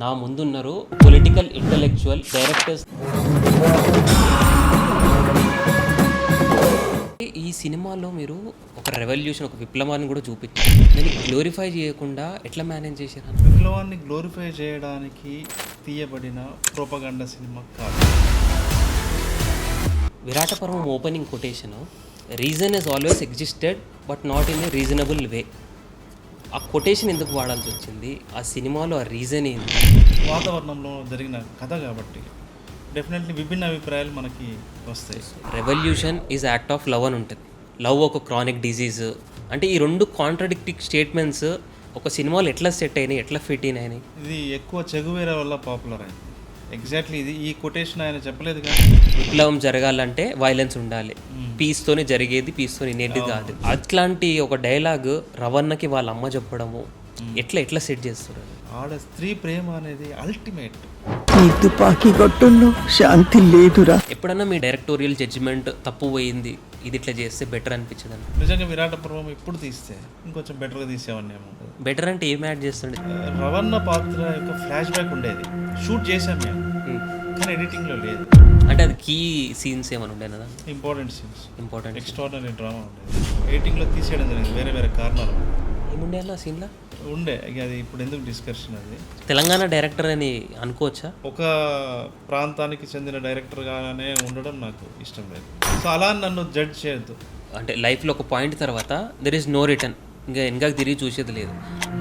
నా ముందున్నారు political intellectual directors. ఈ సినిమాలో మీరు ఒక రెవల్యూషన్, ఒక విప్లవాన్ని కూడా చూపించారు. దాన్ని గ్లోరిఫై చేయకుండా ఎట్లా మేనేజ్ చేశారు? విప్లవాన్ని గ్లోరిఫై చేయడానికి తీయబడిన ప్రోపగండా సినిమా కాదు. Virata Parvam opening quotation, reason is always existed but not in a reasonable way. ఆ కొటేషన్ ఎందుకు వాడాల్సి వచ్చింది? ఆ సినిమాలో ఆ రీజన్ ఏంటి? వాతావరణంలో జరిగిన కథ కాబట్టి డెఫినెట్లీ విభిన్న అభిప్రాయాలు మనకి వస్తాయి. Revolution is act of love అని ఉంటుంది. లవ్ ఒక క్రానిక్ డిజీజ్ అంటే ఈ రెండు కాంట్రడిక్టింగ్ స్టేట్మెంట్స్ ఒక సినిమాలో ఎట్లా సెట్ అయినాయి, ఎట్లా ఫిట్ అయినాయి? ఇది ఎక్కువ చెగువేర వల్ల పాపులర్ అయింది. ఎగ్జాక్ట్లీ ఇది ఈ కొటేషన్ ఆయన చెప్పలేదు కానీ విప్లవం జరగాలంటే వైలెన్స్ ఉండాలి, పీస్తోనే జరిగేది, పీస్తోనే ఇనేది కాదు. అట్లాంటి ఒక డైలాగ్ రవణకి వాళ్ళ అమ్మ చెప్పడము ఎట్లా సెట్ చేస్తారు? ఆడ స్త్రీ ప్రేమ అనేది అల్టిమేట్. ఈ తుపాకీ కొట్టుల్లో శాంతి లేదురా. ఎప్పుడన్నా మీ డైరెక్టోరియల్ జడ్జిమెంట్ తప్పు పోయింది, ఇది ఇట్లా చేస్తే బెటర్ అనిపించదు? నిజంగా విరాట పర్వం ఇప్పుడు తీస్తే ఇంకొంచెం బెటర్గా తీసేవాడిని ఏమో. బెటర్ అంటే ఏం యాడ్ చేస్తుండే? రవణ పాత్ర యొక్క ఫ్లాష్ బ్యాక్ ఉండేది, షూట్ చేసాం మేము, కానీ ఎడిటింగ్లో లేదు. అంటే అది కీ సీన్స్ ఏమైనా ఉండే కదా, important scenes, important extraordinary drama ఉండేది. ఎడిటింగ్లో తీసేయడం జరిగింది వేరే వేరే కారణాలు ఏముండే అన్న సీన్లో ఉండే. ఇక అది ఇప్పుడు ఎందుకు డిస్కషన్. అది తెలంగాణ డైరెక్టర్ అని అనుకోవచ్చా? ఒక ప్రాంతానికి చెందిన డైరెక్టర్గానే ఉండడం నాకు ఇష్టం లేదు. సో అలా నన్ను జడ్జ్ చేయొద్దు. అంటే లైఫ్లో ఒక పాయింట్ తర్వాత దెర్ ఈజ్ నో రిటర్న్, ఇంకా వెనకాకి తిరిగి చూసేది లేదు.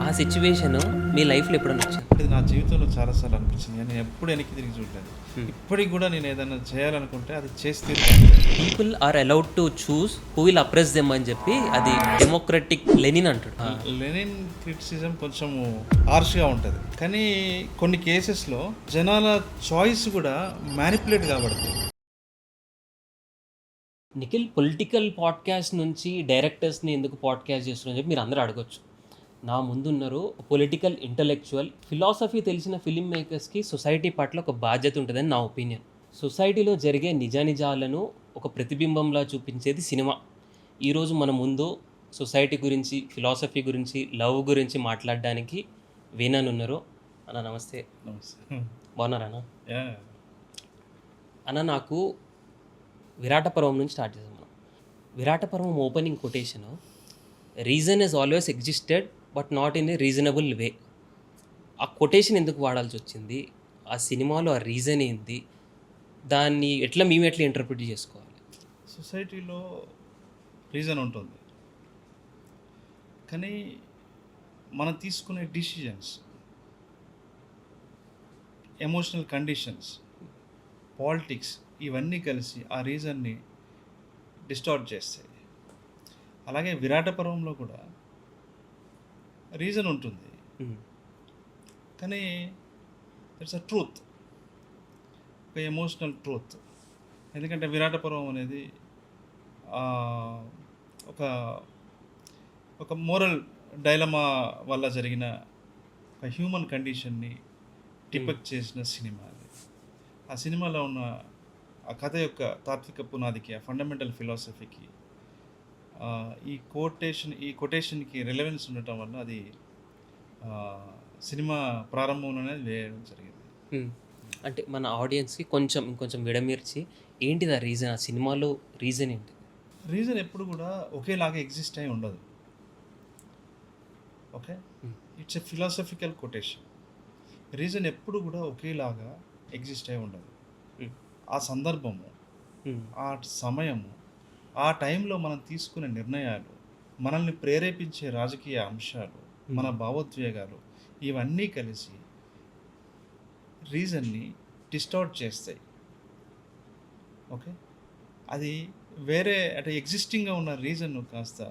ఆ సిచ్యువేషన్ మీ లైఫ్లో ఎప్పుడైనా వచ్చింది? ఇది నా జీవితంలో చాలాసార్లు అనిపించింది, నేను ఎప్పుడు వెనక్కి తిరిగి చూడలేదు. ఇప్పటికి కూడా నేను ఏదైనా చేయాలనుకుంటే అది చేసి తీరుతాను. People are allowed to choose who will oppress them అని చెప్పి అది డెమోక్రటిక్ లెనిన్ అంటాడు. లెనిన్ క్రిటిసిజం కొంచెం హార్ష్గా ఉంటుంది, కానీ కొన్ని కేసెస్లో జనాల చాయిస్ కూడా మ్యానిపులేట్ కాబడుతుంది. నిఖిల్, పొలిటికల్ పాడ్కాస్ట్ నుంచి డైరెక్టర్స్ని ఎందుకు పాడ్కాస్ట్ చేస్తున్నారని చెప్పి మీరు అందరూ అడగొచ్చు. నా ముందున్నారు పొలిటికల్ ఇంటలెక్చువల్, ఫిలాసఫీ తెలిసిన ఫిలిం మేకర్స్కి సొసైటీ పట్ల ఒక బాధ్యత ఉంటుందని నా ఒపీనియన్. సొసైటీలో జరిగే నిజాలను ఒక ప్రతిబింబంలా చూపించేది సినిమా. ఈరోజు మన ముందు సొసైటీ గురించి, ఫిలాసఫీ గురించి, లవ్ గురించి మాట్లాడడానికి వీణన్ ఉన్నారు. అన్న నమస్తే. బాగున్నారా అన్న? నాకు విరాట పర్వం నుంచి స్టార్ట్ చేసాం మనం. Virata Parvam opening quotation, reason is always existed but not in a reasonable way. ఆ కొటేషన్ ఎందుకు వాడాల్సి వచ్చింది? ఆ సినిమాలో ఆ రీజన్ ఏంది? దాన్ని మేము ఎట్లా ఇంటర్ప్రిట్ చేసుకోవాలి? సొసైటీలో రీజన్ ఉంటుంది, కానీ మనం తీసుకునే డిసిజన్స్, ఎమోషనల్ కండిషన్స్, పాలిటిక్స్ ఇవన్నీ కలిసి ఆ రీజన్ని డిస్టార్ట్ చేస్తాయి. అలాగే విరాట పర్వంలో కూడా రీజన్ ఉంటుంది, కానీ ఇట్స్ అ ట్రూత్, ఒక ఎమోషనల్ ట్రూత్. ఎందుకంటే విరాట పర్వం అనేది ఒక మోరల్ డైలమా వల్ల జరిగిన ఒక హ్యూమన్ కండిషన్ని డిపెక్ట్ చేసిన సినిమా అది. ఆ సినిమాలో ఉన్న ఆ కథ యొక్క తాత్విక పునాదికి, ఆ ఫండమెంటల్ ఫిలాసఫీకి ఈ కొటేషన్కి రిలవెన్స్ ఉండటం వల్ల అది సినిమా ప్రారంభంలోనే వేయడం జరిగింది. అంటే మన ఆడియన్స్కి ఇంకొంచెం విడమీర్చి ఏంటిది ఆ రీజన్? ఆ సినిమాలో రీజన్ ఏంటి? రీజన్ ఎప్పుడు కూడా ఒకేలాగా ఎగ్జిస్ట్ అయి ఉండదు. Okay, it's a philosophical quotation. Reason ఎప్పుడు కూడా ఒకేలాగా ఎగ్జిస్ట్ అయి ఉండదు. ఆ సందర్భము, ఆ సమయము, ఆ టైంలో మనం తీసుకునే నిర్ణయాలు, మనల్ని ప్రేరేపించే రాజకీయ అంశాలు, మన భావోద్వేగాలు ఇవన్నీ కలిసి రీజన్ని డిస్టార్ట్ చేస్తాయి. ఓకే, అది వేరే అంటే ఎగ్జిస్టింగ్గా ఉన్న రీజన్ కాస్త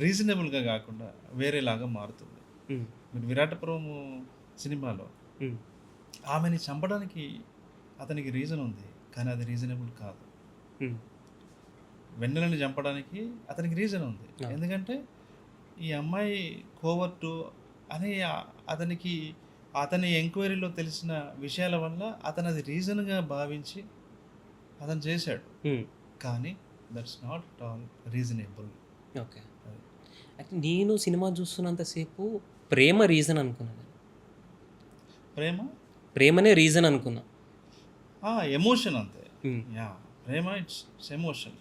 రీజనబుల్గా కాకుండా వేరేలాగా మారుతుంది. మీరు విరాట పర్వము సినిమాలో ఆమెని చంపడానికి అతనికి రీజన్ ఉంది, కానీ అది రీజనబుల్ కాదు. వెన్నెలని చంపడానికి అతనికి రీజన్ ఉంది, ఎందుకంటే ఈ అమ్మాయి కోవర్టు అని అతని ఎంక్వైరీలో తెలిసిన విషయాల వల్ల అతను అది రీజన్గా భావించి అతను చేశాడు, కానీ that's not at all reasonable. Okay, అయితే నేను సినిమా చూస్తున్నంతసేపు ప్రేమ రీజన్ అనుకున్నాను. ప్రేమ ప్రేమనే రీజన్ అనుకున్నా. ఎమోషన్ అంతే. Hmm. Yeah, Prema it's emotion.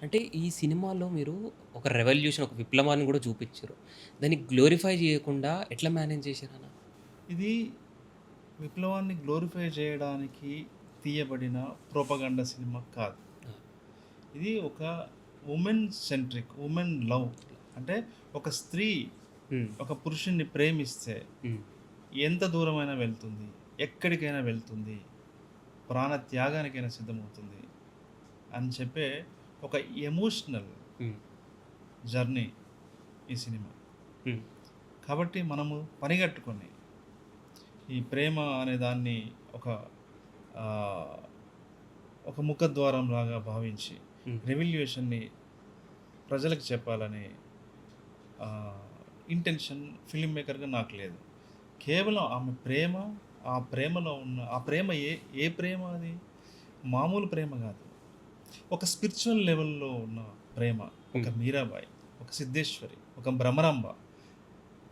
అంటే ఈ సినిమాలో మీరు ఒక రెవల్యూషన్, ఒక విప్లవాన్ని కూడా చూపించారు. దాన్ని గ్లోరిఫై చేయకుండా ఎట్లా మేనేజ్ చేశారన్న? ఇది విప్లవాన్ని గ్లోరిఫై చేయడానికి తీయబడిన ప్రోపగండా సినిమా కాదు. ఇది ఒక ఉమెన్ సెంట్రిక్, ఉమెన్ లవ్. అంటే ఒక స్త్రీ ఒక పురుషుణ్ణి ప్రేమిస్తే ఎంత దూరమైనా వెళ్తుంది, ఎక్కడికైనా వెళ్తుంది, ప్రాణ త్యాగానికైనా సిద్ధమవుతుంది అని చెప్పే ఒక ఎమోషనల్ జర్నీ ఈ సినిమా. కాబట్టి మనము పనిగట్టుకొని ఈ ప్రేమ అనే దాన్ని ఒక ముఖద్వారం లాగా భావించి రెవల్యూషన్ని ప్రజలకు చెప్పాలనే ఇంటెన్షన్ ఫిల్మ్ మేకర్గా నాకు లేదు. కేవలం ఆమె ప్రేమ, ఆ ప్రేమలో ఉన్న ఆ ప్రేమ ఏ ప్రేమ, అది మామూలు ప్రేమ కాదు. ఒక స్పిరిచువల్ లెవెల్లో ఉన్న ప్రేమ. ఒక మీరాబాయి, ఒక సిద్ధేశ్వరి, ఒక భ్రమరాంబ,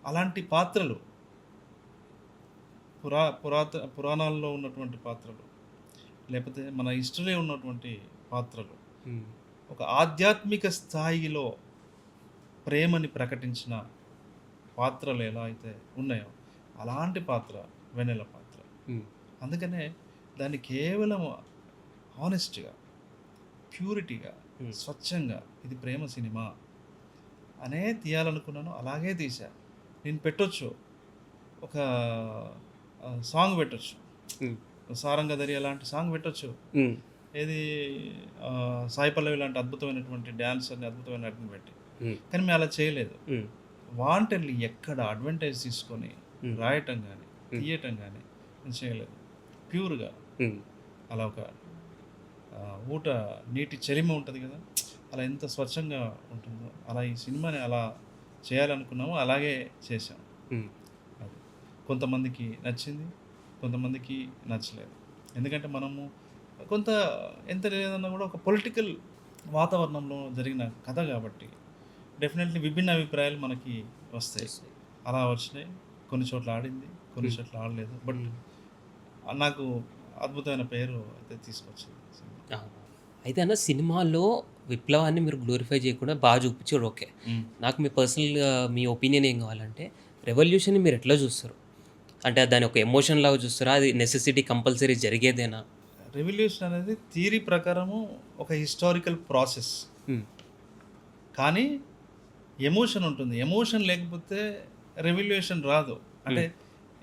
అలాంటి పాత్రలు పురాణాల్లో ఉన్నటువంటి పాత్రలు, లేకపోతే మన హిస్టరీలో ఉన్నటువంటి పాత్రలు, ఒక ఆధ్యాత్మిక స్థాయిలో ప్రేమని ప్రకటించిన పాత్రలు ఎలా అయితే ఉన్నాయో అలాంటి పాత్ర వెన్నెల పాత్ర. అందుకనే దాన్ని కేవలం హానెస్ట్గా, ప్యూరిటీగా, స్వచ్ఛంగా ఇది ప్రేమ సినిమా అనే తీయాలనుకున్నాను. అలాగే తీసా. నేను పెట్టొచ్చు, ఒక సాంగ్ పెట్టొచ్చు, సారంగధరి అలాంటి సాంగ్ పెట్టొచ్చు, ఏది సాయి పల్లవి లాంటి అద్భుతమైనటువంటి డ్యాన్సర్ని, అద్భుతమైన నటిని పెట్టి. కానీ మేము అలా చేయలేదు. వాంటెడ్లీ ఎక్కడ అడ్వాంటేజ్ తీసుకొని రాయటం కానీ తీయటం కానీ నేను చేయలేదు. ప్యూర్గా అలా ఒక ఊట నీటి చెలిమ ఉంటుంది కదా, అలా ఎంత స్వచ్ఛంగా ఉంటుందో అలా ఈ సినిమాని అలా చేయాలనుకున్నాము. అలాగే చేసాం. అది కొంతమందికి నచ్చింది, కొంతమందికి నచ్చలేదు. ఎందుకంటే మనము ఎంత లేదన్నా కూడా ఒక పొలిటికల్ వాతావరణంలో జరిగిన కథ కాబట్టి డెఫినెట్లీ విభిన్న అభిప్రాయాలు మనకి వస్తాయి. అలా వచ్చినాయి. కొన్ని చోట్ల ఆడింది, కొన్ని చోట్ల ఆడలేదు. బట్ నాకు అద్భుతమైన పేరు అయితే తీసుకొచ్చింది సినిమా. అయితే అన్న, సినిమాలో విప్లవాన్ని మీరు గ్లోరిఫై చేయకుండా బాగా చూపించారు, ఓకే. నాకు మీ పర్సనల్గా మీ ఒపీనియన్ ఏం కావాలంటే, రెవల్యూషన్ని మీరు ఎట్లా చూస్తారు? అంటే దాని ఒక ఎమోషన్ లాగా చూస్తారా? అది నెసెసిటీ కంపల్సరీ జరిగేదేనా? రెవల్యూషన్ అనేది థియరీ ప్రకారము ఒక హిస్టారికల్ ప్రాసెస్, కానీ ఎమోషన్ ఉంటుంది. ఎమోషన్ లేకపోతే రెవల్యూషన్ రాదు. అంటే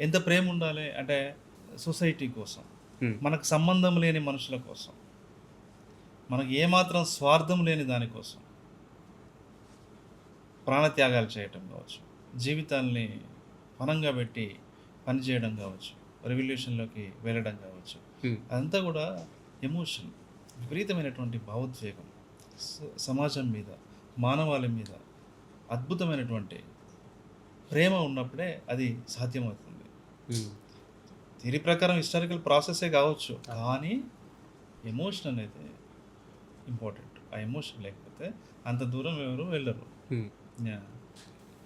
ఎంత ప్రేమ ఉండాలి అంటే సొసైటీ కోసం, మనకు సంబంధం లేని మనుషుల కోసం, మనకు ఏమాత్రం స్వార్థం లేని దానికోసం ప్రాణత్యాగాలు చేయటం కావచ్చు, జీవితాల్ని పనంగా పెట్టి పనిచేయడం కావచ్చు, రెవల్యూషన్లోకి వెళ్ళడం కావచ్చు, అదంతా కూడా ఎమోషన్, విపరీతమైనటువంటి భావోద్వేగం, సమాజం మీద, మానవాళి మీద అద్భుతమైనటువంటి ప్రేమ ఉన్నప్పుడే అది సాధ్యమవుతుంది. థియరీ ప్రకారం హిస్టారికల్ ప్రాసెసే కావచ్చు, కానీ ఎమోషన్ అనేది ఇంపార్టెంట్. ఆ ఎమోషన్ లేకపోతే అంత దూరం ఎవరు వెళ్ళరు.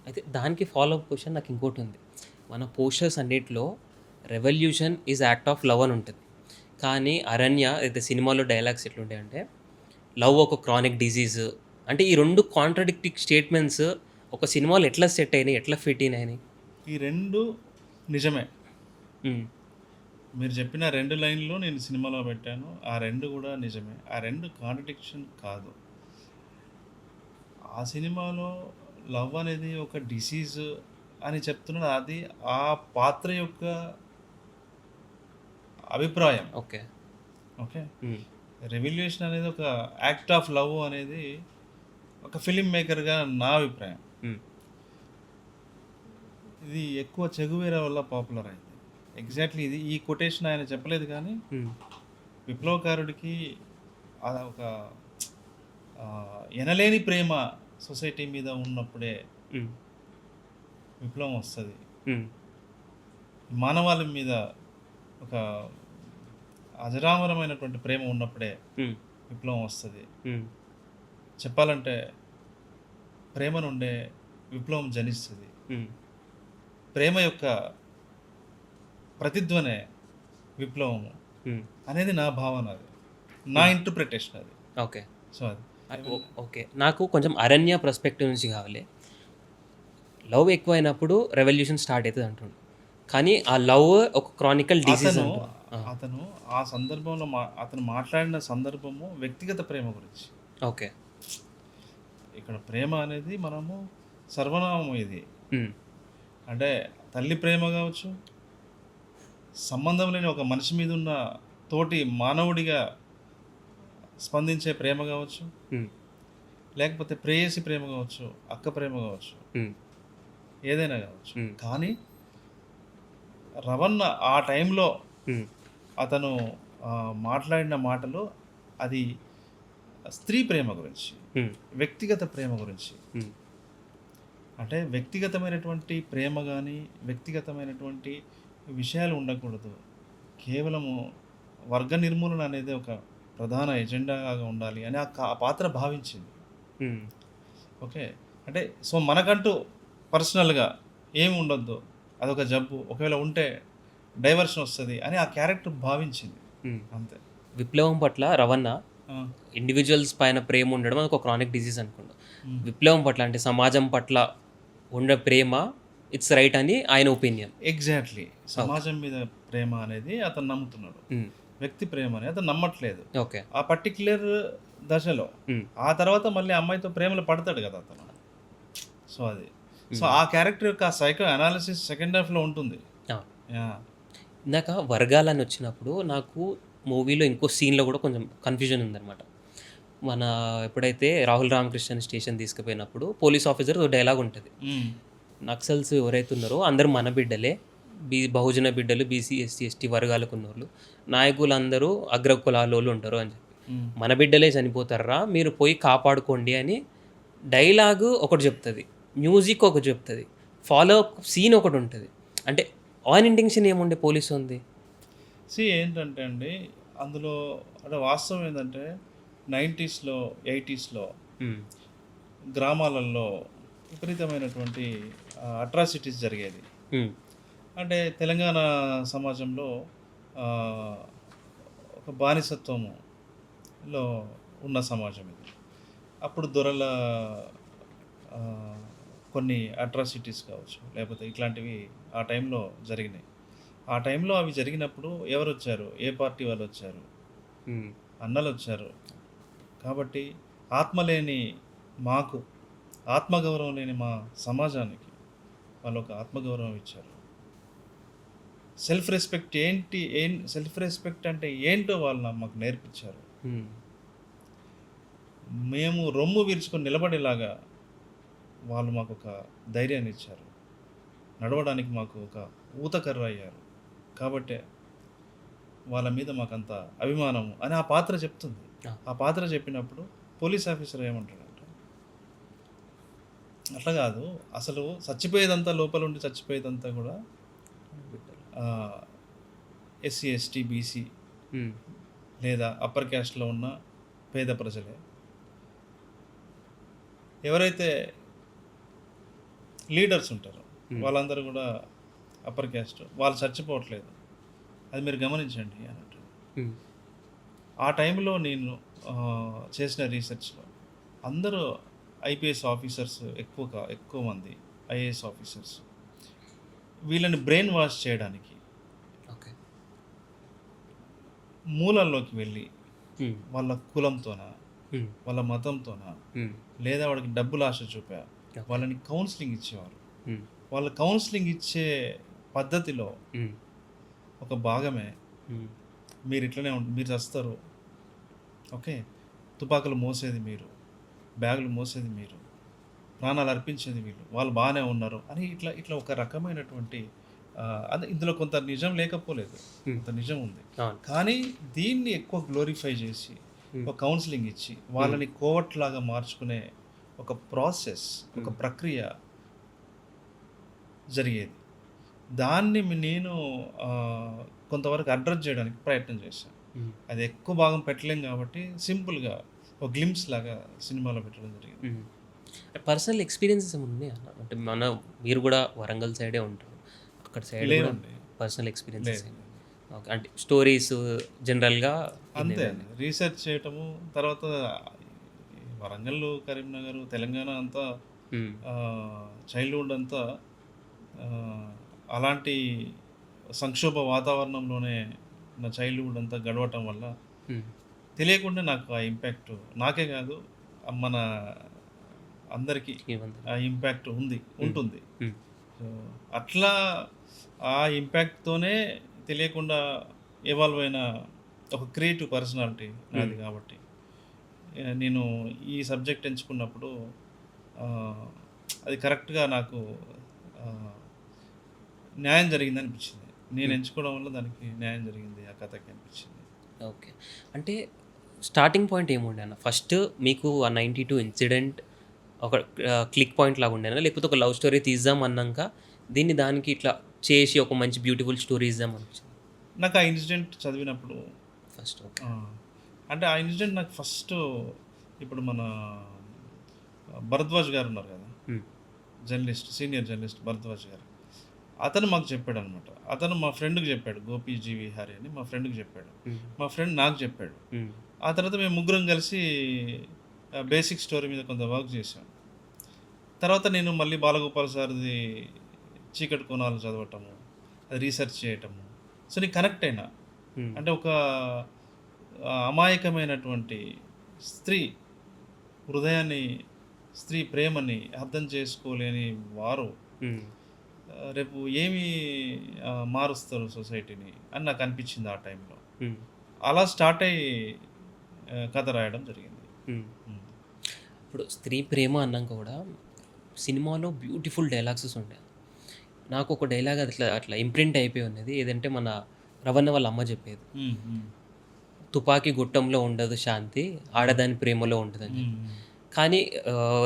అయితే దానికి ఫాలో అప్ క్వశ్చన్ నాకు ఇంకోటి ఉంది. మన పోస్టర్స్ అన్నిటిలో revolution is act of love అని ఉంటుంది, కానీ అరణ్య అయితే సినిమాలో డైలాగ్స్ ఎట్లుంటాయంటే లవ్ ఒక క్రానిక్ డిజీజ్. అంటే ఈ రెండు కాంట్రడిక్టింగ్ స్టేట్మెంట్స్ ఒక సినిమాలో ఎట్లా సెట్ అయినాయి, ఎట్లా ఫిట్ అయినాయి? ఈ రెండు నిజమే. మీరు చెప్పిన 2 లైన్లు నేను సినిమాలో పెట్టాను. ఆ 2 కూడా నిజమే. ఆ 2 కాంట్రడిక్షన్ కాదు. ఆ సినిమాలో లవ్ అనేది ఒక డిసీజ్ అని చెప్తున్నాడు. అది ఆ పాత్ర యొక్క అభిప్రాయం. ఓకే. రెవల్యూషన్ అనేది ఒక యాక్ట్ ఆఫ్ లవ్ అనేది ఒక ఫిలిం మేకర్గా నా అభిప్రాయం. ఇది ఎక్కువ చెగువేరా వల్ల పాపులర్ అయింది. ఎగ్జాక్ట్లీ ఇది ఈ కొటేషన్ ఆయన చెప్పలేదు, కానీ విప్లవకారుడికి ఒక ఎనలేని ప్రేమ సొసైటీ మీద ఉన్నప్పుడే విప్లవం వస్తుంది. మానవాళి మీద ఒక అజరామరమైనటువంటి ప్రేమ ఉన్నప్పుడే విప్లవం వస్తుంది. చెప్పాలంటే ప్రేమ నుండే విప్లవం జనిస్తుంది. ప్రేమ యొక్క ప్రతిధ్వనే విప్లవము Hmm. అనేది నా భావన, అది నా ఇంటర్ప్రిటేషన్ అది. ఓకే. సో అది ఓకే. నాకు కొంచెం అరణ్య పర్స్పెక్టివ్ నుంచి కావాలి. లవ్ ఎక్కువైనప్పుడు రెవల్యూషన్ స్టార్ట్ అవుతుంది అంటుండు, కానీ ఆ లవ్ ఒక క్రానికల్ డిసీజ్ అతను అంటుండు. అతను ఆ సందర్భంలో అతను మాట్లాడిన సందర్భము వ్యక్తిగత ప్రేమ గురించి. ఓకే. ఇక్కడ ప్రేమ అనేది మనము సర్వనామం ఇది. Hmm. అంటే తల్లి ప్రేమ కావచ్చు, సంబంధం లేని ఒక మనిషి మీద ఉన్న తోటి మానవుడిగా స్పందించే ప్రేమ కావచ్చు, Hmm. లేకపోతే ప్రేయసి ప్రేమ కావచ్చు, అక్క ప్రేమ కావచ్చు, Hmm. ఏదైనా కావచ్చు. Hmm. కానీ రవణ ఆ టైంలో Hmm. అతను మాట్లాడిన మాటలు అది స్త్రీ ప్రేమ గురించి, Hmm. వ్యక్తిగత ప్రేమ గురించి. Hmm. అంటే వ్యక్తిగతమైనటువంటి ప్రేమ కానీ వ్యక్తిగతమైనటువంటి విషయాలు ఉండకూడదు, కేవలము వర్గ నిర్మూలన అనేది ఒక ప్రధాన ఎజెండాగా ఉండాలి అని ఆ పాత్ర భావించింది. Hmm. ఓకే. అంటే సో మనకంటూ పర్సనల్గా ఏమి ఉండొద్దు, అదొక జబ్బు, ఒకవేళ ఉంటే డైవర్షన్ వస్తుంది అని ఆ క్యారెక్టర్ భావించింది. Hmm. అంతే. విప్లవం పట్ల రవణ ఆ, ఇండివిజువల్స్ పైన ప్రేమ ఉండడం అది ఒక క్రానిక్ డిసీజ్ అనుకుంటా. Hmm. విప్లవం పట్ల అంటే సమాజం పట్ల ఉండే ప్రేమ ఇట్స్ రైట్ అని ఆయన ఒపీనియన్. ఎగ్జాక్ట్లీ. సమాజం మీద ప్రేమ అనేది అతను నమ్ముతున్నాడు, వ్యక్తి ప్రేమ అనేది అతను నమ్మట్లేదు ఓకే. ఆ పర్టిక్యులర్ దశలో. ఆ తర్వాత మళ్ళీ అమ్మాయితో ప్రేమలో పడతాడు కదా అతను. సో అది సో ఆ క్యారెక్టర్ యొక్క సైకో అనాలిసిస్ సెకండ్ హాఫ్లో ఉంటుంది. యా. ఇందాక వర్గాలని వచ్చినప్పుడు నాకు మూవీలో ఇంకో సీన్లో కూడా కొంచెం కన్ఫ్యూజన్ ఉందన్నమాట. మన ఎప్పుడైతే రాహుల్ రామకృష్ణ స్టేషన్ తీసుకుపోయినప్పుడు పోలీస్ ఆఫీసర్ డైలాగ్ ఉంటుంది, మ్మ్. నక్సల్స్ ఎవరైతే ఉన్నారో అందరూ మన బిడ్డలే, బహుజన బిడ్డలు, బీసీ ఎస్టీ ఎస్టీ వర్గాలకు ఉన్నోళ్ళు, నాయకులు అందరూ అగ్రకులాలోళ్ళు ఉంటారు అని చెప్పి, మ్మ్. మన బిడ్డలే చనిపోతారా మీరు పోయి కాపాడుకోండి అని డైలాగు ఒకటి చెప్తుంది, మ్యూజిక్ ఒకటి చెప్తుంది, ఫాలో అప్ సీన్ ఒకటి ఉంటుంది. అంటే ఆన్ ఇంటెన్షన్ ఏముండే పోలీసు ఉంది. ఏంటంటే అండి అందులో అంటే వాస్తవం ఏంటంటే 90స్లో 80స్లో గ్రామాలలో విపరీతమైనటువంటి అట్రాసిటీస్ జరిగేది. అంటే తెలంగాణ సమాజంలో ఆ, ఒక బానిసత్వంలో ఉన్న సమాజం ఇది. అప్పుడు దొరల ఆ, కొన్ని అట్రాసిటీస్ కావచ్చు, లేకపోతే ఇట్లాంటివి ఆ టైంలో జరిగినాయి. ఆ టైంలో అవి జరిగినప్పుడు ఎవరు వచ్చారు, ఏ పార్టీ వాళ్ళు వచ్చారు, అన్నలు వచ్చారు. కాబట్టి ఆత్మ లేని మాకు, ఆత్మగౌరవం లేని మా సమాజానికి వాళ్ళు ఒక ఆత్మగౌరవం ఇచ్చారు. సెల్ఫ్ రెస్పెక్ట్ సెల్ఫ్ రెస్పెక్ట్ అంటే ఏంటో వాళ్ళు మాకు నేర్పించారు. మేము రొమ్ము విరుచుకొని నిలబడేలాగా వాళ్ళు మాకు ఒక ధైర్యాన్ని ఇచ్చారు, నడవడానికి మాకు ఒక ఊతకర్ర అయ్యారు. కాబట్టే వాళ్ళ మీద మాకంత అభిమానము అని ఆ పాత్ర చెప్తుంది. ఆ పాత్ర చెప్పినప్పుడు పోలీస్ ఆఫీసర్ ఏమంటాడంటే, అట్లా కాదు, అసలు చచ్చిపోయేదంతా లోపల ఉండి చచ్చిపోయేదంతా కూడా ఎస్సీ ఎస్టీ బీసీ లేదా అప్పర్ క్యాస్ట్లో ఉన్న పేద ప్రజలే. ఎవరైతే లీడర్స్ ఉంటారో వాళ్ళందరూ కూడా అప్పర్ క్యాస్ట్, వాళ్ళు చచ్చిపోవట్లేదు, అది మీరు గమనించండి అన్నట్టు. ఆ టైంలో నేను చేసిన రీసెర్చ్లో అందరూ ఐపీఎస్ ఆఫీసర్స్, ఎక్కువ మంది ఐఏఎస్ ఆఫీసర్స్, వీళ్ళని బ్రెయిన్ వాష్ చేయడానికి ఓకే. మూలల్లోకి వెళ్ళి వాళ్ళ కులంతోన, వాళ్ళ మతంతోన, లేదా వాడికి డబ్బులు ఆశ చూపా వాళ్ళని కౌన్సిలింగ్ ఇచ్చేవారు. వాళ్ళ కౌన్సిలింగ్ ఇచ్చే పద్ధతిలో ఒక భాగమే మీరు ఇట్లనే మీరు చస్తారు, ఓకే, తుపాకులు మోసేది మీరు, బ్యాగులు మోసేది మీరు, ప్రాణాలు అర్పించేది వీళ్ళు, వాళ్ళు బాగానే ఉన్నారు అని ఇట్లా ఇట్లా ఒక రకమైనటువంటి అదే ఇందులో కొంత నిజం లేకపోలేదు, కొంత నిజం ఉంది. కానీ దీన్ని ఎక్కువ గ్లోరిఫై చేసి ఒక కౌన్సిలింగ్ ఇచ్చి వాళ్ళని కోవట్లాగా మార్చుకునే ఒక ప్రాసెస్, ఒక ప్రక్రియ జరిగేది. దాన్ని నేను కొంతవరకు అడ్రస్ చేయడానికి ప్రయత్నం చేశాను. అది ఎక్కువ భాగం పెట్టలేం కాబట్టి సింపుల్గా ఒక గ్లిమ్స్ లాగా సినిమాలో పెట్టడం జరిగింది. పర్సనల్ ఎక్స్పీరియన్సెస్ ఏమైనా ఉన్నాయా? అంటే మీరు కూడా వరంగల్ సైడే ఉంటారు, అక్కడ సైడ్ లేవండి. పర్సనల్ ఎక్స్పీరియన్సెస్ లేదు. ఓకే, అంటే స్టోరీస్ జనరల్గా అంతే అండి. రీసెర్చ్ చేయటము, తర్వాత ఈ వరంగల్, కరీంనగర్, తెలంగాణ అంతా చైల్డ్‌హుడ్ అంతా అలాంటి సంక్షోభ వాతావరణంలోనే నా చైల్డ్‌హుడ్ అంతా గడవటం వల్ల తెలియకుండా నాకు ఆ ఇంపాక్ట్ నాకే కాదు మన అందరికీ ఆ ఇంపాక్ట్ ఉంటుంది. సో అట్లా ఆ ఇంపాక్ట్‌తోనే తెలియకుండా ఎవాల్వ్ అయిన ఒక క్రియేటివ్ పర్సనాలిటీ నాది కాబట్టి నేను ఈ సబ్జెక్ట్ ఎంచుకున్నప్పుడు అది కరెక్ట్‌గా నాకు న్యాయం జరిగిందనిపించింది. నేను ఎంచుకోవడం వల్ల దానికి న్యాయం జరిగింది ఆ కథకి అనిపించింది. ఓకే, అంటే స్టార్టింగ్ పాయింట్ ఏముండే అన్న? ఫస్ట్ మీకు ఆ 92 ఇన్సిడెంట్ ఒక క్లిక్ పాయింట్ లాగా ఉండేనా, లేకపోతే ఒక లవ్ స్టోరీ తీద్దాం అన్నాక దీన్ని దానికి ఇట్లా చేసి ఒక మంచి బ్యూటిఫుల్ స్టోరీ ఇద్దాం అనిపించింది నాకు ఆ ఇన్సిడెంట్ చదివినప్పుడు ఫస్ట్? అంటే ఆ ఇన్సిడెంట్ నాకు ఫస్ట్ ఇప్పుడు మన భరద్వాజ్ గారు ఉన్నారు కదా, జర్నలిస్ట్, సీనియర్ జర్నలిస్ట్ భరద్వాజ్ గారు, అతను మాకు చెప్పాడు అనమాట. అతను మా ఫ్రెండ్కి చెప్పాడు, గోపి జీ విహారీ అని మా ఫ్రెండ్కి చెప్పాడు. మా ఫ్రెండ్ నాకు చెప్పాడు. ఆ తర్వాత మేము ముగ్గురం కలిసి బేసిక్ స్టోరీ మీద కొంత వర్క్ చేసాం. తర్వాత నేను మళ్ళీ బాలగోపాల్ సార్ది చీకటి కోణాలు చదవటము, అది రీసెర్చ్ చేయటము. సో నేను కనెక్ట్ అయినా. అంటే ఒక అమాయకమైనటువంటి స్త్రీ హృదయాన్ని, స్త్రీ ప్రేమని అర్థం చేసుకోలేని వారు రేపు ఏమి మారుస్తారు సొసైటీని అని నాకు అనిపించింది ఆ టైంలో. అలా స్టార్ట్ అయ్యి కథ రాయడం జరిగింది. ఇప్పుడు స్త్రీ ప్రేమ అన్నాక కూడా సినిమాలో బ్యూటిఫుల్ డైలాగ్స్ ఉండే. నాకు ఒక డైలాగ్ అట్లా అట్లా ఇంప్రింట్ అయిపోయి ఉన్నది. ఏదంటే మన రవణ వాళ్ళ అమ్మ చెప్పేది, తుపాకీ గుట్టంలో ఉండదు శాంతి, ఆడదాని ప్రేమలో ఉంటుందని చెప్పి. కానీ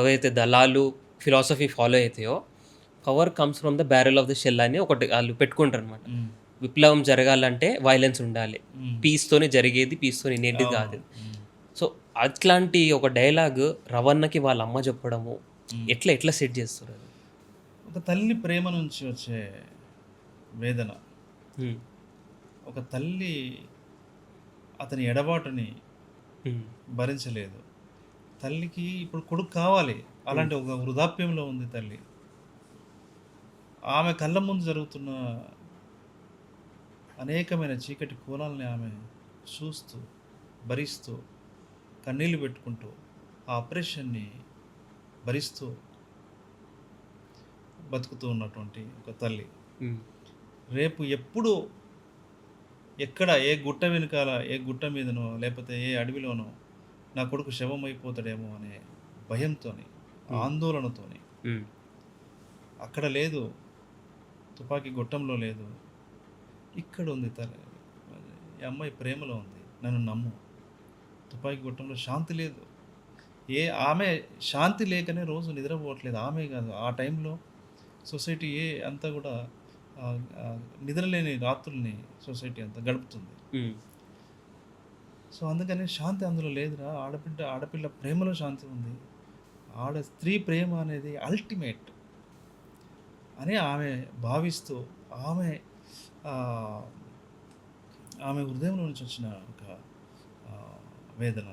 ఏవైతే దళాలు ఫిలాసఫీ ఫాలో అవుతాయో power comes from the barrel of the shell అని ఒకటి వాళ్ళు పెట్టుకుంటారు అనమాట. విప్లవం జరగాలంటే వైలెన్స్ ఉండాలి, పీస్తోనే జరిగేది, పీస్తోనే నేటిది కాదు. సో అట్లాంటి ఒక డైలాగ్ రవణకి వాళ్ళ అమ్మ చెప్పడము ఎట్లా సెట్ చేస్తారు? అది ఒక తల్లి ప్రేమ నుంచి వచ్చే వేదన, ఒక తల్లి అతని ఎడబాటుని భరించలేదు. తల్లికి ఇప్పుడు కొడుకు కావాలి, అలాంటి ఒక వృద్ధాప్యంలో ఉంది తల్లి. ఆమె కళ్ళ ముందు జరుగుతున్న అనేకమైన చీకటి కోణాలని ఆమె చూస్తూ, భరిస్తూ, కన్నీళ్ళు పెట్టుకుంటూ, ఆ ఆపరేషన్ని భరిస్తూ బతుకుతూ ఉన్నటువంటి ఒక తల్లి రేపు ఎప్పుడు ఎక్కడ ఏ గుట్ట వెనుకాల, ఏ గుట్ట మీదనో లేకపోతే ఏ అడవిలోనో నా కొడుకు శవం అయిపోతాడేమో అనే భయంతోని, ఆందోళనతోని, అక్కడ లేదు, తుపాకీ గుట్టంలో లేదు, ఇక్కడ ఉంది తల్లి. ఈ అమ్మాయి ప్రేమలో ఉంది, నన్ను నమ్ము. తుపాకీ గుట్టంలో శాంతి లేదు. ఆమె శాంతి లేకనే రోజు నిద్రపోవట్లేదు. ఆమె కాదు, ఆ టైంలో సొసైటీ అంతా కూడా నిద్రలేని రాత్రుల్ని సొసైటీ అంతా గడుపుతుంది. సో అందుకని శాంతి అందులో లేదురా. ఆడపిల్ల ప్రేమలో శాంతి ఉంది. స్త్రీ ప్రేమ అనేది అల్టిమేట్ అని ఆమె భావిస్తూ, ఆమె హృదయంలో నుంచి వచ్చిన ఒక వేదన.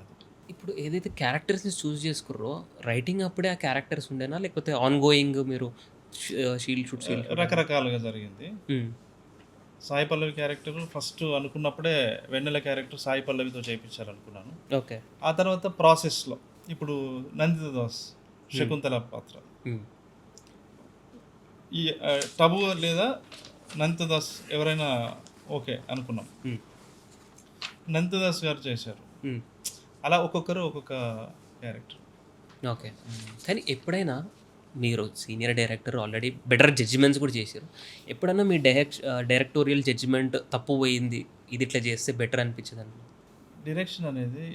ఇప్పుడు ఏదైతే క్యారెక్టర్స్ని చూస్ చేసుకుర్రో రైటింగ్ అప్పుడే ఆ క్యారెక్టర్స్ ఉండేనా, లేకపోతే ఆన్ గోయింగ్ మీరు షీల్డ్ షూట్ రకరకాలుగా జరిగింది. సాయి పల్లవి క్యారెక్టర్ ఫస్ట్ అనుకున్నప్పుడే వెన్నెల క్యారెక్టర్ సాయి పల్లవితో చేయించాలనుకున్నాను. ఓకే. ఆ తర్వాత ప్రాసెస్లో ఇప్పుడు నందిత దాస్, శకుంతల పాత్ర, ఈ టబు లేదా నందిత దాస్ ఎవరైనా ఓకే అనుకున్నాం. నందిత దాస్ గారు చేశారు. అలా ఒక్కొక్కరు ఒక్కొక్క క్యారెక్టర్. ఓకే. కానీ ఎప్పుడైనా మీరు senior director, already better judgements కూడా చేశారు, ఎప్పుడైనా మీ డైరెక్టోరియల్ జడ్జిమెంట్ తప్పు పోయింది, ఇది ఇట్లా చేస్తే బెటర్ అనిపించదు అండి? డైరెక్షన్ అనేది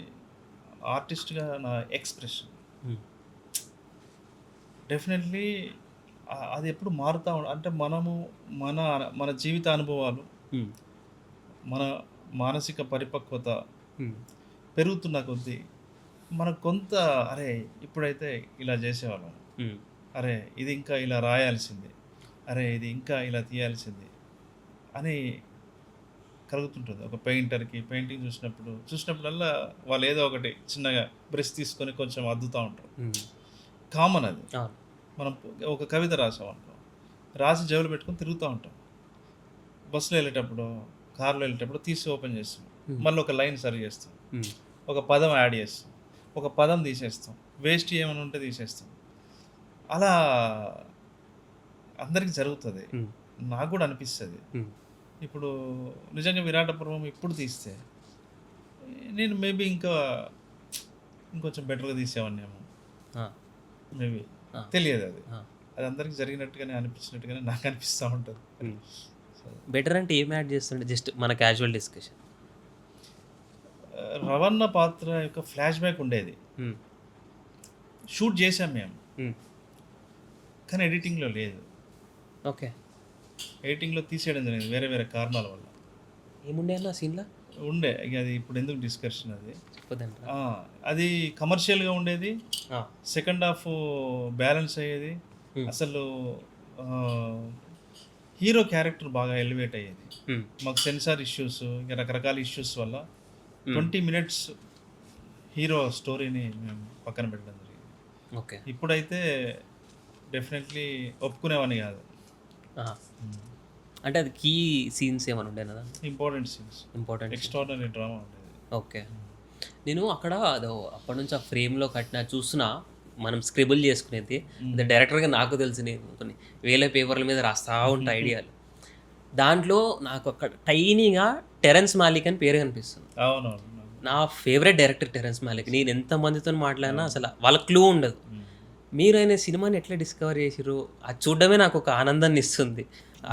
ఆర్టిస్ట్గా నా ఎక్స్ప్రెషన్. డెఫినెట్లీ అది ఎప్పుడు మారుతూ అంటే మనము మన జీవిత అనుభవాలు, మన మానసిక పరిపక్వత పెరుగుతున్న కొద్దీ మనకు కొంత అరే ఇప్పుడైతే ఇలా చేసేవాళ్ళం, అరే ఇది ఇంకా ఇలా రాయాల్సింది, అరే ఇది ఇంకా ఇలా తీయాల్సింది అని కలుగుతుంటుంది ఒక పెయింటర్కి. పెయింటింగ్ చూసినప్పుడల్లా వాళ్ళు ఏదో ఒకటి చిన్నగా బ్రష్ తీసుకొని కొంచెం అద్దుతూ ఉంటారు. కామన్ అది. అవును. మనం ఒక కవిత రాసామనుకో, రాసి జేబులో పెట్టుకొని తిరుగుతూ ఉంటాం. బస్సులో వెళ్ళేటప్పుడు, కార్లో వెళ్ళేటప్పుడు తీసి ఓపెన్ చేస్తాం. మళ్ళీ ఒక లైన్ సరి చేస్తాం, ఒక పదం యాడ్ చేస్తాం, ఒక పదం తీసేస్తాం, వేస్ట్ ఏమైనా ఉంటే తీసేస్తాం. అలా అందరికీ జరుగుతుంది. నాకు కూడా అనిపిస్తుంది. ఇప్పుడు నిజంగా విరాట పర్వం ఇప్పుడు తీస్తే నేను మేబీ ఇంకొంచెం బెటర్గా తీసేవాడినేమో, మేబీ తెలియదు. అది అందరికి జరిగినట్టుగానే అనిపించినట్టుగానే నాకు అనిపిస్తూ ఉంటుంది. బెటర్ అంటే ఏం యాడ్ చేస్తుండే? జస్ట్ మన క్యాజువల్ డిస్కషన్. రవణ పాత్ర యొక్క ఫ్లాష్ బ్యాక్ ఉండేది, షూట్ చేసాం మేము, కానీ ఎడిటింగ్లో లేదు. ఓకే. ఎడిటింగ్లో తీసేయడం జరిగింది వేరే వేరే కారణాల వల్ల. ఏముండే అన్న సీన్లో? ఉండే, ఇక అది ఇప్పుడు ఎందుకు డిస్కషన్. అది చెప్పదండి. అది కమర్షియల్గా ఉండేది, సెకండ్ హాఫ్ బ్యాలెన్స్ అయ్యేది. అసలు హీరో క్యారెక్టర్ బాగా ఎలివేట్ అయ్యేది. మాకు సెన్సార్ ఇష్యూస్, ఇంకా రకరకాల ఇష్యూస్ వల్ల 20 minutes హీరో స్టోరీని మేము పక్కన పెట్టడం జరిగింది. ఓకే. ఇప్పుడైతే డెఫినెట్లీ ఒప్పుకునేవాడిని కాదు. అంటే అది కీ సీన్స్ ఏమైనా ఉండేనా? Important scenes, important extraordinary drama ఉండేది. ఓకే. నేను అక్కడ అదో అప్పటి నుంచి ఆ ఫ్రేమ్లో కట్టిన చూస్తున్నా, మనం స్క్రిబుల్ చేసుకునేది. అది డైరెక్టర్గా నాకు తెలిసి నేను కొన్ని వేల పేపర్ల మీద రాస్తూ ఉంటా ఐడియాలు. దాంట్లో నాకు అక్కడ టైనీగా టెరెన్స్ మాలిక్ అని పేరు కనిపిస్తుంది. అవునవును, నా ఫేవరెట్ డైరెక్టర్ టెరెన్స్ మాలిక్. నేను ఎంతమందితో మాట్లాడినా అసలు వాళ్ళ క్లూ ఉండదు. మీరు ఆయన సినిమాని ఎట్లా డిస్కవర్ చేసిర్రు, అది చూడడమే నాకు ఒక ఆనందాన్ని ఇస్తుంది.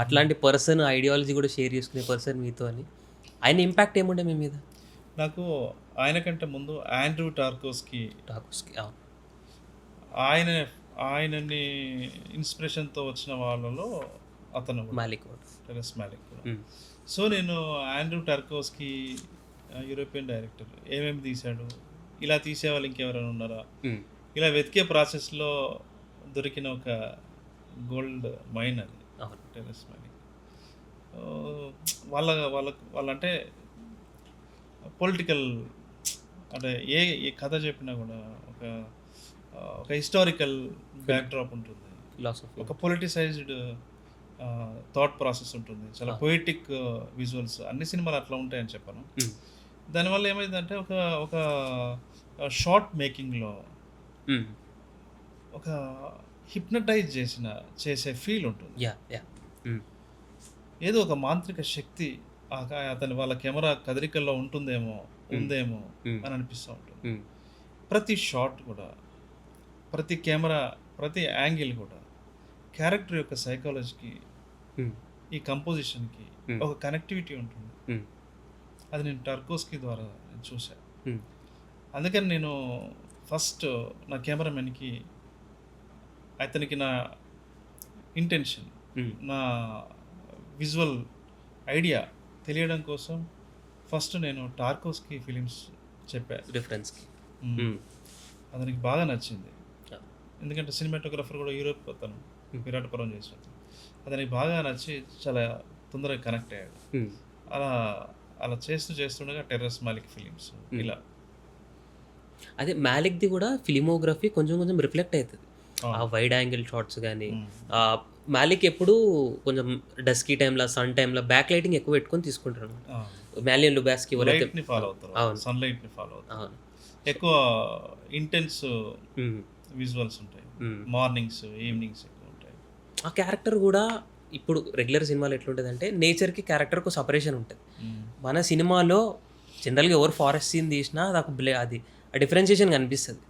అట్లాంటి పర్సన్, ఐడియాలజీ కూడా షేర్ చేసుకునే పర్సన్ మీతో అని. ఆయన ఇంపాక్ట్ ఏముండే మీ మీద? నాకు ఆయన కంటే ముందు ఆండ్రూ టార్కోస్కి అవును. ఆయనని ఇన్స్పిరేషన్తో వచ్చిన వాళ్ళలో అతను మాలిక్, టెరెన్స్ మాలిక్ కూడా. సో నేను ఆండ్రూ టార్కోస్కి, యూరోపియన్ డైరెక్టర్, ఏమేమి తీశాడు, ఇలా తీసేవాళ్ళు ఇంకెవరైనా ఉన్నారా, ఇలా వెతికే ప్రాసెస్లో దొరికిన ఒక గోల్డ్ మైన్ అది టెరెన్స్ మాలిక్. వాళ్ళంటే పొలిటికల్, అంటే ఏ కథ చెప్పినా కూడా ఒక హిస్టారికల్ బ్యాక్డ్రాప్ ఉంటుంది, ఒక పొలిటిసైజ్డ్ థాట్ ప్రాసెస్ ఉంటుంది, చాలా పొయిటిక్ విజువల్స్. అన్ని సినిమాలు అట్లా ఉంటాయని చెప్పాను. దానివల్ల ఏమైందంటే ఒక షార్ట్ మేకింగ్లో ఒక హిప్నటైజ్ చేసే ఫీల్ ఉంటుంది. ఏదో ఒక మాంత్రిక శక్తి వాళ్ళ కెమెరా కదలికల్లో ఉందేమో అని అనిపిస్తూ ఉంటుంది. ప్రతి షాట్ కూడా, ప్రతి కెమెరా, ప్రతి యాంగిల్ కూడా క్యారెక్టర్ యొక్క సైకాలజీకి, ఈ కంపోజిషన్కి ఒక కనెక్టివిటీ ఉంటుంది. అది నేను టర్కోస్కి ద్వారా చూశాను. అందుకని నేను ఫస్ట్ నా కెమెరామెన్కి, అతనికి నా ఇంటెన్షన్, నా విజువల్ ఐడియా తెలియడం కోసం ఫస్ట్ నేను టార్కోస్కి ఫిలిమ్స్ చెప్పాను రిఫరెన్స్కి. అతనికి బాగా నచ్చింది, ఎందుకంటే సినిమాటోగ్రఫర్ కూడా యూరోప్ అతను, విరాట పర్వం చేసినట్టు. అతనికి బాగా నచ్చి చాలా తొందరగా కనెక్ట్ అయ్యాడు. అలా చేస్తుండగా టెర్రస్ మాలిక్ ఫిలిమ్స్ ఇలా. అదే మాలిక్ది కూడా ఫిలిమోగ్రఫీ కొంచెం రిఫ్లెక్ట్ అవుతుంది. ఆ వైడ్ యాంగిల్ షాట్స్ కానీ, మాలిక్ ఎప్పుడు కొంచెం డస్కీ టైంలో, సన్ టైంలో బ్యాక్ లైటింగ్ ఎక్కువ పెట్టుకొని తీసుకుంటారు అనమాట. మాలియన్ లుబాస్కి ఫాలో అవుతారు, సన్లైట్ని ఫాలో అవుతారు. ఎక్కువ ఇంటెన్స్ విజువల్స్ ఉంటాయి, మార్నింగ్స్, ఈవినింగ్స్ ఎక్కువ ఉంటాయి. ఆ క్యారెక్టర్ కూడా ఇప్పుడు రెగ్యులర్ సినిమాలో ఎట్లుంటుంది అంటే నేచర్కి క్యారెక్టర్కు సపరేషన్ ఉంటుంది. మన సినిమాలో జనరల్గా ఎవరు ఫారెస్ట్ సీన్ తీసినా అది ఆ డిఫరెన్షియేషన్ కనిపిస్తుంది.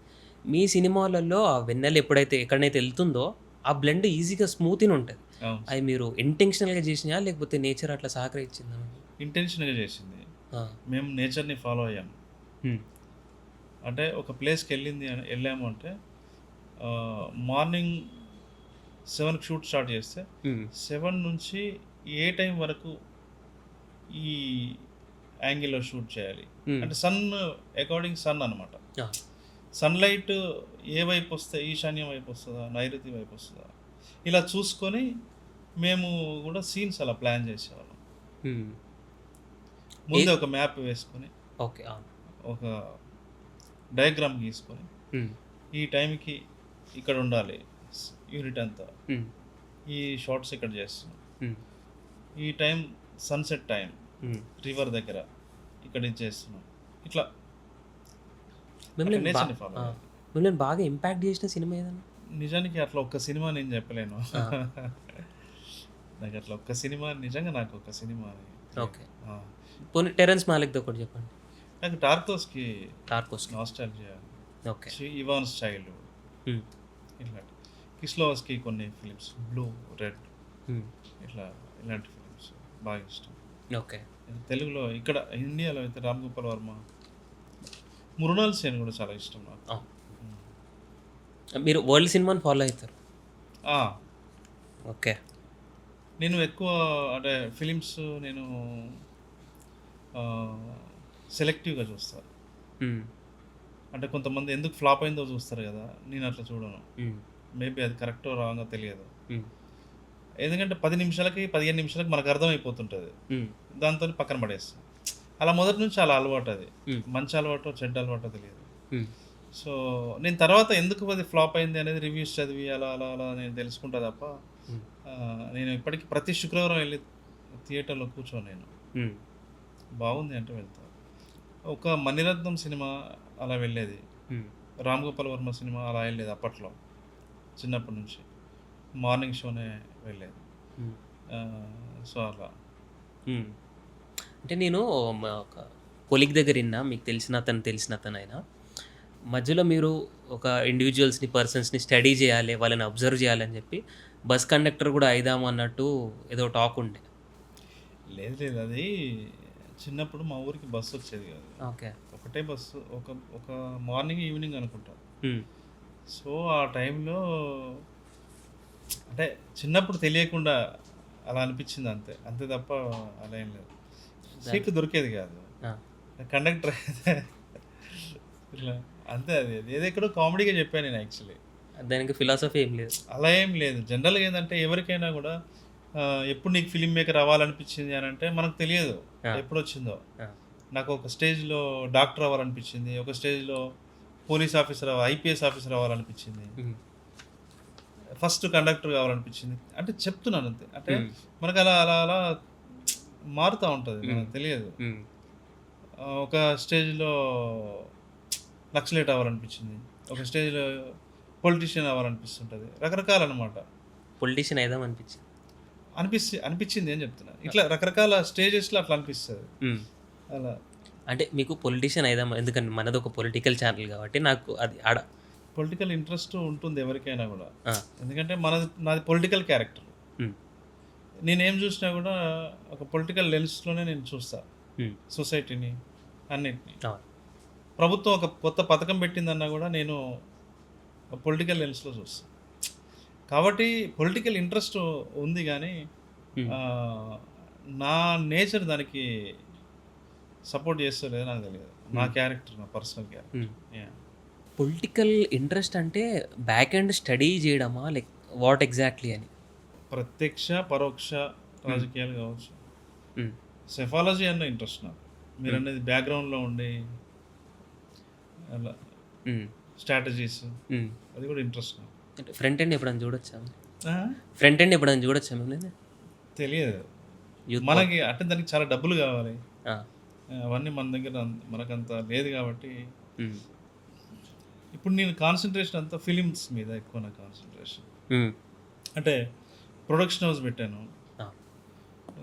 మీ సినిమాలలో ఆ వెన్నెల ఎక్కడైతే వెళ్తుందో ఆ బ్లెండ్ ఈజీగా స్మూత్గా ఉంటుంది. అది మీరు ఇంటెన్షనల్గా చేసినా లేకపోతే నేచర్ అట్లా సహకరించిందా? ఇంటెన్షనల్గా చేసింది. మేము నేచర్ని ఫాలో అయ్యాము. అంటే ఒక ప్లేస్కి వెళ్ళాము అంటే మార్నింగ్ 7కి షూట్ స్టార్ట్ చేస్తే 7 నుంచి ఏ టైం వరకు ఈ యాంగిల్లో షూట్ చేయాలి అంటే సన్ అకార్డింగ్ సన్ అనమాట. సన్లైట్ ఏ వైపు వస్తే, ఈశాన్యం వైపు వస్తుందా, నైరుతి వైపు వస్తుందా, ఇలా చూసుకొని మేము కూడా సీన్స్ అలా ప్లాన్ చేసేవాళ్ళం. ముందే ఒక మ్యాప్ వేసుకొని ఓకే. ఒక డయాగ్రామ్ గీసుకొని ఈ టైంకి ఇక్కడ ఉండాలి యూనిట్ అంతా, ఈ షార్ట్స్ ఇక్కడ చేస్తున్నాం, ఈ టైం సన్సెట్ టైం రివర్ దగ్గర ఇక్కడ ఇది చేస్తున్నాం, ఇట్లా నేచర్ని ఫాలో అవ్వాలి. మిమ్మల్ని బాగా ఇంపాక్ట్ చేసిన సినిమా ఏదన్నా? నిజానికి అట్లా ఒక్క సినిమా నేను చెప్పలేను. నాకు అట్లా ఒక్క సినిమా, నిజంగా నాకు ఒక సినిమా ఓకే. పోనీ టెరెన్స్ మాలిక్ది ఒకటి చెప్పండి. నాకు టార్కోస్కి నాస్టాల్జియా, ఓకే, ఇవాన్స్ చైల్డ్, ఇట్లాంటి కిస్లోవస్కి కొన్ని ఫిలిమ్స్, బ్లూ రెడ్, ఇలాంటి ఫిలిమ్స్ బాగా ఇష్టం. ఓకే. తెలుగులో ఇక్కడ ఇండియాలో అయితే రామ్ గోపాల్ వర్మ, మృణాల్ సేన్ కూడా చాలా ఇష్టం నాకు. మీరు వరల్డ్ సినిమాని ఫాలో అవుతారు? ఓకే. నేను ఎక్కువ అంటే ఫిలిమ్స్ నేను సెలెక్టివ్గా చూస్తాను. అంటే కొంతమంది ఎందుకు ఫ్లాప్ అయిందో చూస్తారు కదా, నేను అట్లా చూడను. మేబీ అది కరెక్టో రాంగో తెలియదు, ఎందుకంటే 10 నిమిషాలకి 15 నిమిషాలకి మనకు అర్థమైపోతుంటుంది, దాంతో పక్కన పడేస్తాం. అలా మొదటి నుంచి అలా అలవాటు, అది మంచి అలవాటో చెడ్డ అలవాటో తెలియదు. సో నేను తర్వాత ఎందుకు అది ఫ్లాప్ అయింది అనేది రివ్యూస్ చదివి అలా అలా అలా నేను తెలుసుకుంటా తప్ప నేను ఇప్పటికీ ప్రతి శుక్రవారం వెళ్ళి థియేటర్లో కూర్చోను. నేను బాగుంది అంటే వెళ్తాను. ఒక మణిరత్నం సినిమా అలా వెళ్ళేది, రామ్ గోపాల్ వర్మ సినిమా అలా వెళ్ళేది అప్పట్లో, చిన్నప్పటి నుంచి మార్నింగ్ షోనే వెళ్ళేది. సో అలా అంటే నేను ఒక కొలీగ్ దగ్గర విన్నా, మీకు తెలిసిన అతను అయినా మధ్యలో మీరు ఒక ఇండివిజువల్స్ని పర్సన్స్ని స్టడీ చేయాలి, వాళ్ళని అబ్జర్వ్ చేయాలని చెప్పి బస్ కండక్టర్ కూడా అయిదాము అన్నట్టు ఏదో టాక్ ఉండే. లేదు, అది చిన్నప్పుడు మా ఊరికి బస్సు వచ్చేది కాదు. ఓకే. ఒకటే బస్సు, ఒక మార్నింగ్ ఈవినింగ్ అనుకుంటా. సో ఆ టైంలో అంటే చిన్నప్పుడు తెలియకుండా అలా అనిపించింది, అంతే తప్ప అలా ఏం లేదు. సీట్లు దొరికేది కాదు, కండక్టర్ ఇట్లా అంతే. అది ఏదో ఎక్కడో కామెడీగా చెప్పాను నేను. యాక్చువల్లీ దానికి ఫిలాసఫీ ఏం లేదు, అలా ఏం లేదు. జనరల్గా ఏంటంటే ఎవరికైనా కూడా ఎప్పుడు నీకు ఫిలిం మేకర్ అవ్వాలనిపించింది అని అంటే మనకు తెలియదు ఎప్పుడు వచ్చిందో. నాకు ఒక స్టేజ్లో డాక్టర్ అవ్వాలనిపించింది, ఒక స్టేజ్లో పోలీస్ ఆఫీసర్ ఐపీఎస్ ఆఫీసర్ అవ్వాలనిపించింది, ఫస్ట్ కండక్టర్ కావాలనిపించింది. అంటే చెప్తున్నాను అంతే. అంటే మనకు అలా అలా అలా మారుతూ ఉంటుంది, మనకు తెలియదు. ఒక స్టేజ్లో నక్సలైట్ అవ్వాలనిపించింది, ఒక స్టేజ్లో పొలిటీషియన్ అవ్వాలనిపిస్తుంటుంది, రకరకాలన్నమాట. పొలిటీషియన్ అయిదాం అనిపించింది అని చెప్తున్నా. ఇట్లా రకరకాల స్టేజెస్లో అట్లా అనిపిస్తుంది. అలా అంటే మీకు పొలిటీషియన్ అయిదాం, ఎందుకంటే మనది ఒక పొలిటికల్ ఛానల్ కాబట్టి నాకు అది పొలిటికల్ ఇంట్రెస్ట్ ఉంటుంది ఎవరికైనా కూడా, ఎందుకంటే నాది పొలిటికల్ క్యారెక్టర్. నేనేం చూసినా కూడా ఒక పొలిటికల్ లెన్స్లోనే నేను చూస్తా సొసైటీని, అన్నిటిని. ప్రభుత్వం ఒక కొత్త పథకం పెట్టిందన్నా కూడా నేను పొలిటికల్ లెన్స్లో చూస్తాను. కాబట్టి పొలిటికల్ ఇంట్రెస్ట్ ఉంది, కానీ నా నేచర్ దానికి సపోర్ట్ చేస్తలేదు నాకు తెలియదు. నా క్యారెక్టర్, నా పర్సనల్ క్యారెక్టర్. పొలిటికల్ ఇంట్రెస్ట్ అంటే బ్యాక్ అండ్ స్టడీ చేయడమా, లైక్ వాట్ ఎగ్జాక్ట్లీ అని? ప్రత్యక్ష పరోక్ష రాజకీయాలు కావచ్చు, సెఫాలజీ అన్న ఇంట్రెస్ట్ నాకు. మీరు అనేది బ్యాక్గ్రౌండ్లో ఉండి అలా స్ట్రాటజీస్, అది కూడా ఇంట్రెస్ట్ నాకు. అంటే ఫ్రంట్ ఎండ్ ఎప్పుడైనా చూడొచ్చా మిమ్మల్ని? తెలియదు మనకి, అంటే దానికి చాలా డబ్బులు కావాలి, అవన్నీ మన దగ్గర మనకంత లేదు. కాబట్టి ఇప్పుడు నేను కాన్సన్ట్రేషన్ అంతా ఫిలిమ్స్ మీద ఎక్కువ. నా కాన్సన్ట్రేషన్ అంటే ప్రొడక్షన్ హౌస్ పెట్టాను,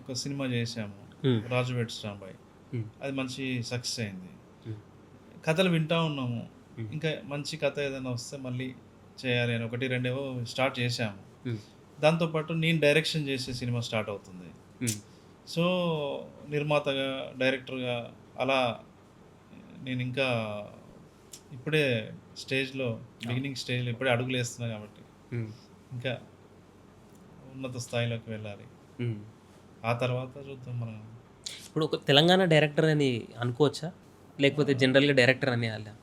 ఒక సినిమా చేసాము, రాజు వెడ్స్ రాంబాయ్, అది మంచి సక్సెస్ అయింది. కథలు వింటూ ఉన్నాము, ఇంకా మంచి కథ ఏదైనా వస్తే మళ్ళీ చేయాలి అని 1-2 స్టార్ట్ చేసాము. దాంతోపాటు నేను డైరెక్షన్ చేసే సినిమా స్టార్ట్ అవుతుంది. సో నిర్మాతగా, డైరెక్టర్గా అలా నేను ఇంకా ఇప్పుడే బిగినింగ్ స్టేజ్లో ఇప్పుడే అడుగులు వేస్తున్నా. కాబట్టి ఇంకా ఉన్నత స్థాయిలోకి వెళ్ళాలి, ఆ తర్వాత చూద్దాం. మనం ఇప్పుడు ఒక తెలంగాణ డైరెక్టర్ అని అనుకోవచ్చా, లేకపోతే జనరల్గా డైరెక్టర్ అని అలా?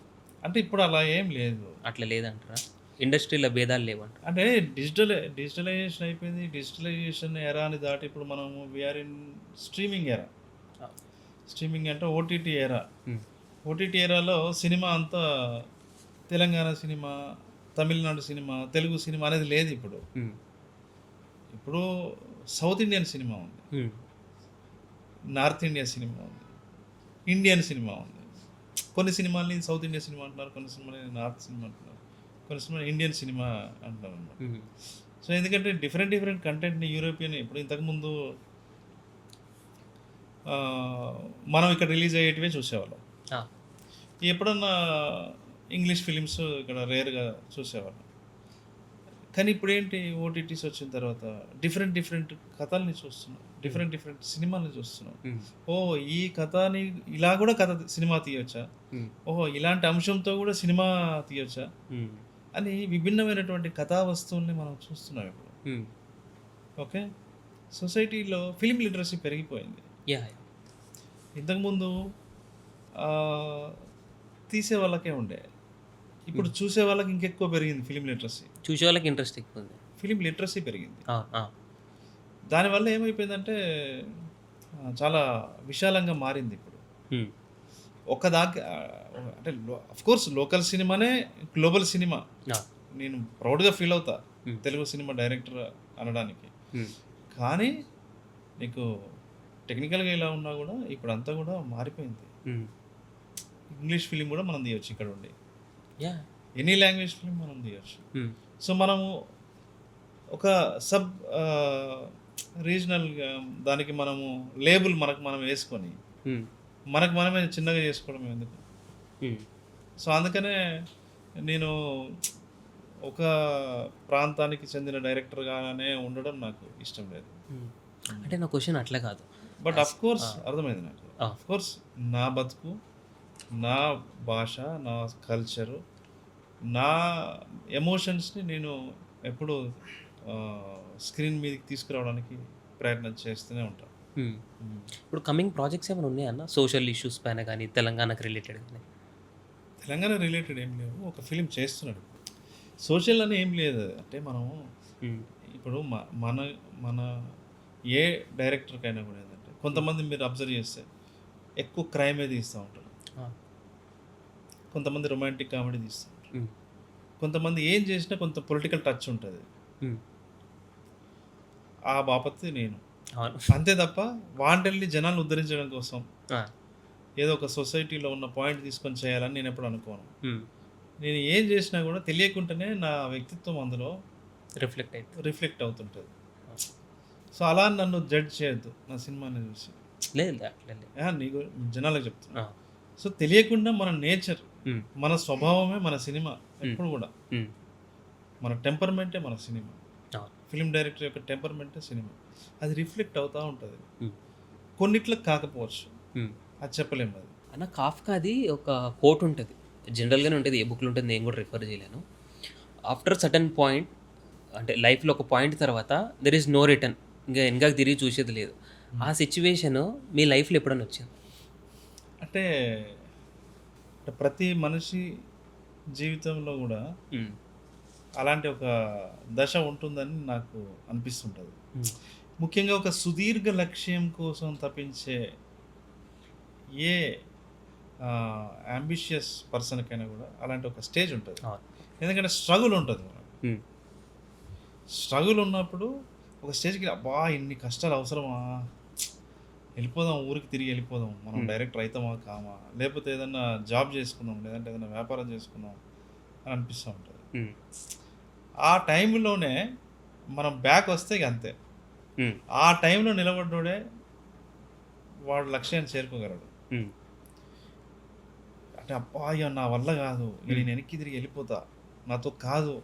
అంటే ఇప్పుడు అలా ఏం లేదు. అట్లా లేదంటారా? ఇండస్ట్రీలో భేదాలు లేవంట. అంటే డిజిటలైజేషన్ అయిపోయింది. డిజిటలైజేషన్ ఎరాని దాటి ఇప్పుడు మనము వీఆర్ ఇన్ స్ట్రీమింగ్ ఎరా. స్ట్రీమింగ్ అంటే ఓటీటీ ఎరా. ఓటీటీ ఎరాలో సినిమా అంతా Telangana cinema, Tamil Nadu cinema, Telugu cinema అనేది లేదు ఇప్పుడు. ఇప్పుడు సౌత్ ఇండియన్ సినిమా ఉంది, నార్త్ ఇండియన్ సినిమా ఉంది, ఇండియన్ సినిమా ఉంది. కొన్ని సినిమాల్ని సౌత్ ఇండియన్ సినిమా అంటున్నారు, కొన్ని సినిమాని నార్త్ సినిమా అంటున్నారు, కొన్ని సినిమా ఇండియన్ సినిమా అంటున్నారు అనమాట. సో ఎందుకంటే డిఫరెంట్ కంటెంట్ని యూరోపియన్ ఇప్పుడు ఇంతకుముందు మనం ఇక్కడ రిలీజ్ అయ్యేటివే చూసేవాళ్ళం. ఎప్పుడన్నా ఇంగ్లీష్ ఫిలిమ్స్ ఇక్కడ రేర్గా చూసేవాళ్ళం. కానీ ఇప్పుడు ఏంటి, ఓటీటీస్ వచ్చిన తర్వాత డిఫరెంట్ కథల్ని చూస్తున్నాం, డిఫరెంట్ సినిమాల్ని చూస్తున్నాం. ఓహో ఈ కథని ఇలా కూడా సినిమా తీయొచ్చా, ఓహో ఇలాంటి అంశంతో కూడా సినిమా తీయొచ్చా అని విభిన్నమైనటువంటి కథా వస్తువుల్ని మనం చూస్తున్నాం ఇప్పుడు. ఓకే, సొసైటీలో ఫిలిం లిటరసీ పెరిగిపోయింది. ఇంతకుముందు తీసే వాళ్ళకే ఉండే, ఇప్పుడు చూసే వాళ్ళకి ఇంకెక్కువ పెరిగింది ఫిలిం లిటరసీ. చూసే వాళ్ళకి ఇంట్రెస్ట్ ఎక్కువ ఉంది, ఫిలిం లిటరసీ పెరిగింది. దానివల్ల ఏమైపోయిందంటే చాలా విశాలంగా మారింది ఇప్పుడు. అంటే అఫ్కోర్స్ లోకల్ సినిమానే గ్లోబల్ సినిమా. నేను ప్రౌడ్గా ఫీల్ అవుతా తెలుగు సినిమా డైరెక్టర్ అనడానికి. కానీ నీకు టెక్నికల్గా ఇలా ఉన్నా కూడా ఇప్పుడు అంతా కూడా మారిపోయింది. ఇంగ్లీష్ ఫిలిం కూడా మనం తీయవచ్చు ఇక్కడ ఉండి, ఎనీ లాంగ్వేజ్ ఫిలిం మనం తీయవచ్చు. సో మనము ఒక సబ్ రీజనల్గా దానికి మనము లేబుల్ మనం వేసుకొని మనమే చిన్నగా చేసుకోవడం ఎందుకు. సో అందుకనే నేను ఒక ప్రాంతానికి చెందిన డైరెక్టర్గానే ఉండడం నాకు ఇష్టం లేదు. అంటే నా క్వశ్చన్ అట్లా కాదు, బట్ అఫ్ కోర్స్ అర్థమైంది నాకు. అఫ్ కోర్స్ నా బతుకు, నా భాష, నా కల్చరు, నా ఎమోషన్స్ని నేను ఎప్పుడు స్క్రీన్ మీదకి తీసుకురావడానికి ప్రయత్నం చేస్తూనే ఉంటాను. ఇప్పుడు కమింగ్ ప్రాజెక్ట్స్ ఏమైనా ఉన్నాయన్న సోషల్ ఇష్యూస్ పైన కానీ తెలంగాణకు రిలేటెడ్ కానీ? తెలంగాణ రిలేటెడ్ ఏం లేవు, ఒక ఫిలిం చేస్తున్నాడు. సోషల్ అని ఏం లేదు. అంటే మనం ఇప్పుడు మన ఏ డైరెక్టర్కైనా కూడా ఏంటంటే కొంతమంది మీరు అబ్జర్వ్ చేస్తే ఎక్కువ క్రైమే తీస్తూ ఉంటారు, కొంతమంది రొమాంటిక్ కామెడీ తీస్తూ ఉంటారు, కొంతమంది ఏం చేసినా కొంత పొలిటికల్ టచ్ ఉంటుంది. ఆ బాపత్తి నేను అంతే తప్ప వాంటల్ని జనాలను ఉద్ధరించడం కోసం ఏదో ఒక సొసైటీలో ఉన్న పాయింట్ తీసుకొని చేయాలని నేను ఎప్పుడు అనుకోను. నేను ఏం చేసినా కూడా తెలియకుండానే నా వ్యక్తిత్వం అందులో రిఫ్లెక్ట్ అవుతుంటుంది. సో అలా నన్ను జడ్జ్ చేయొద్దు నా సినిమాని చూసి. నీకు జనాలకు చెప్తున్నా. సో తెలియకుండా మన నేచర్, మన స్వభావమే మన సినిమా. ఎప్పుడు కూడా మన టెంపర్మెంటే మన సినిమా. ఫిలిం డైరెక్టర్ యొక్క టెంపర్మెంటే సినిమా. అది రిఫ్లెక్ట్ అవుతూ ఉంటుంది. కొన్నిట్లకు కాకపోవచ్చు, అది చెప్పలేము. అది అన్న కాఫ్కాది ఒక కోట్ ఉంటుంది, జనరల్గానే ఉంటుంది, ఏ బుక్లో ఉంటుంది, నేను కూడా రిఫర్ చేయలేను. ఆఫ్టర్ సర్టన్ పాయింట్, అంటే లైఫ్లో ఒక పాయింట్ తర్వాత దెర్ ఈజ్ నో రిటర్న్, ఇంకా వెనకాకి తిరిగి చూసేది లేదు. ఆ సిచ్యువేషన్ మీ లైఫ్లో ఎప్పుడైనా వచ్చింది? అంటే ప్రతి మనిషి జీవితంలో కూడా అలాంటి ఒక దశ ఉంటుందని నాకు అనిపిస్తుంటుంది. ముఖ్యంగా ఒక సుదీర్ఘ లక్ష్యం కోసం తప్పించే ఏ అంబిషియస్ పర్సన్కైనా కూడా అలాంటి ఒక స్టేజ్ ఉంటుంది. ఎందుకంటే స్ట్రగుల్ ఉంటుంది. స్ట్రగుల్ ఉన్నప్పుడు ఒక స్టేజ్కి అబ్బా ఇన్ని కష్టాలు అవసరమా, వెళ్ళిపోదాం, ఊరికి తిరిగి వెళ్ళిపోదాం, మనం డైరెక్టర్ అవుతామా కామా, లేకపోతే ఏదన్నా జాబ్ చేసుకుందాం, లేదంటే ఏదైనా వ్యాపారం చేసుకుందాం అని అనిపిస్తూ ఉంటుంది. ఆ టైంలోనే మనం బ్యాక్ వస్తే అంతే. ఆ టైంలో నిలబడ్డోడే వాడు లక్ష్యాన్ని చేరుకోగలడు. అంటే అబ్బా ఇక నా వల్ల కాదు, నేను వెనక్కి తిరిగి వెళ్ళిపోతా, నాతో కాదు,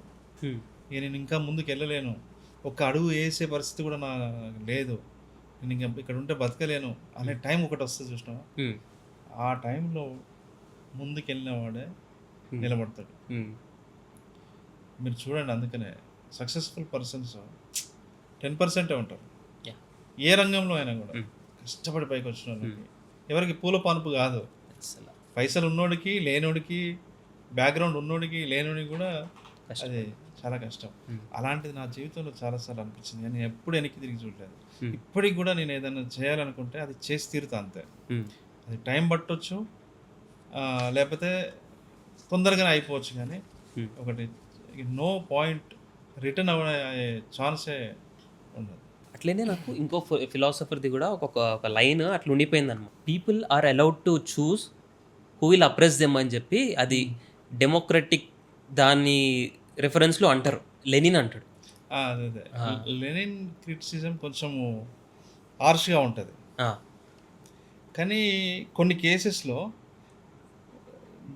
నేను ఇంకా ముందుకు వెళ్ళలేను, ఒక్క అడుగు వేసే పరిస్థితి కూడా నా లేదు, నేను ఇంకా ఇక్కడ ఉంటే బతకలేను అనే టైం ఒకటి వస్తుంది చూసినా. ఆ టైంలో ముందుకు వెళ్ళిన వాడే నిలబడతాడు. మీరు చూడండి, అందుకనే సక్సెస్ఫుల్ పర్సన్స్ 10% ఉంటారు ఏ రంగంలో అయినా కూడా. కష్టపడి పైకి వచ్చిన వాళ్ళకి ఎవరికి పూల పానుపు కాదు. పైసలు ఉన్నోడికి లేనోడికి, బ్యాక్గ్రౌండ్ ఉన్నోడికి లేనోడికి కూడా కష్టం. అది చాలా కష్టం. అలాంటిది నా జీవితంలో చాలాసార్లు అనిపించింది కానీ నేను ఎప్పుడు వెనక్కి తిరిగి చూడలేదు. ఇప్పటికి కూడా నేను ఏదైనా చేయాలనుకుంటే అది చేసి తీరుతా అంతే. అది టైం పట్టొచ్చు, లేకపోతే తొందరగానే అయిపోవచ్చు కానీ ఒకటి నో పాయింట్ రిటర్న్ అయ్యే ఛాన్సే ఉండదు. అట్లనే నాకు ఇంకో ఫిలాసఫర్ది కూడా ఒక లైన్ అట్లా ఉండిపోయింది అనమాట. People are allowed to choose who will oppress them అని చెప్పి అది డెమోక్రటిక్ దాని రెఫరెన్స్లో అంటారు. లెనిన్ అంటాడు. అదే లెనిన్ క్రిటిసిజం కొంచెము హార్ష్గా ఉంటుంది కానీ కొన్ని కేసెస్లో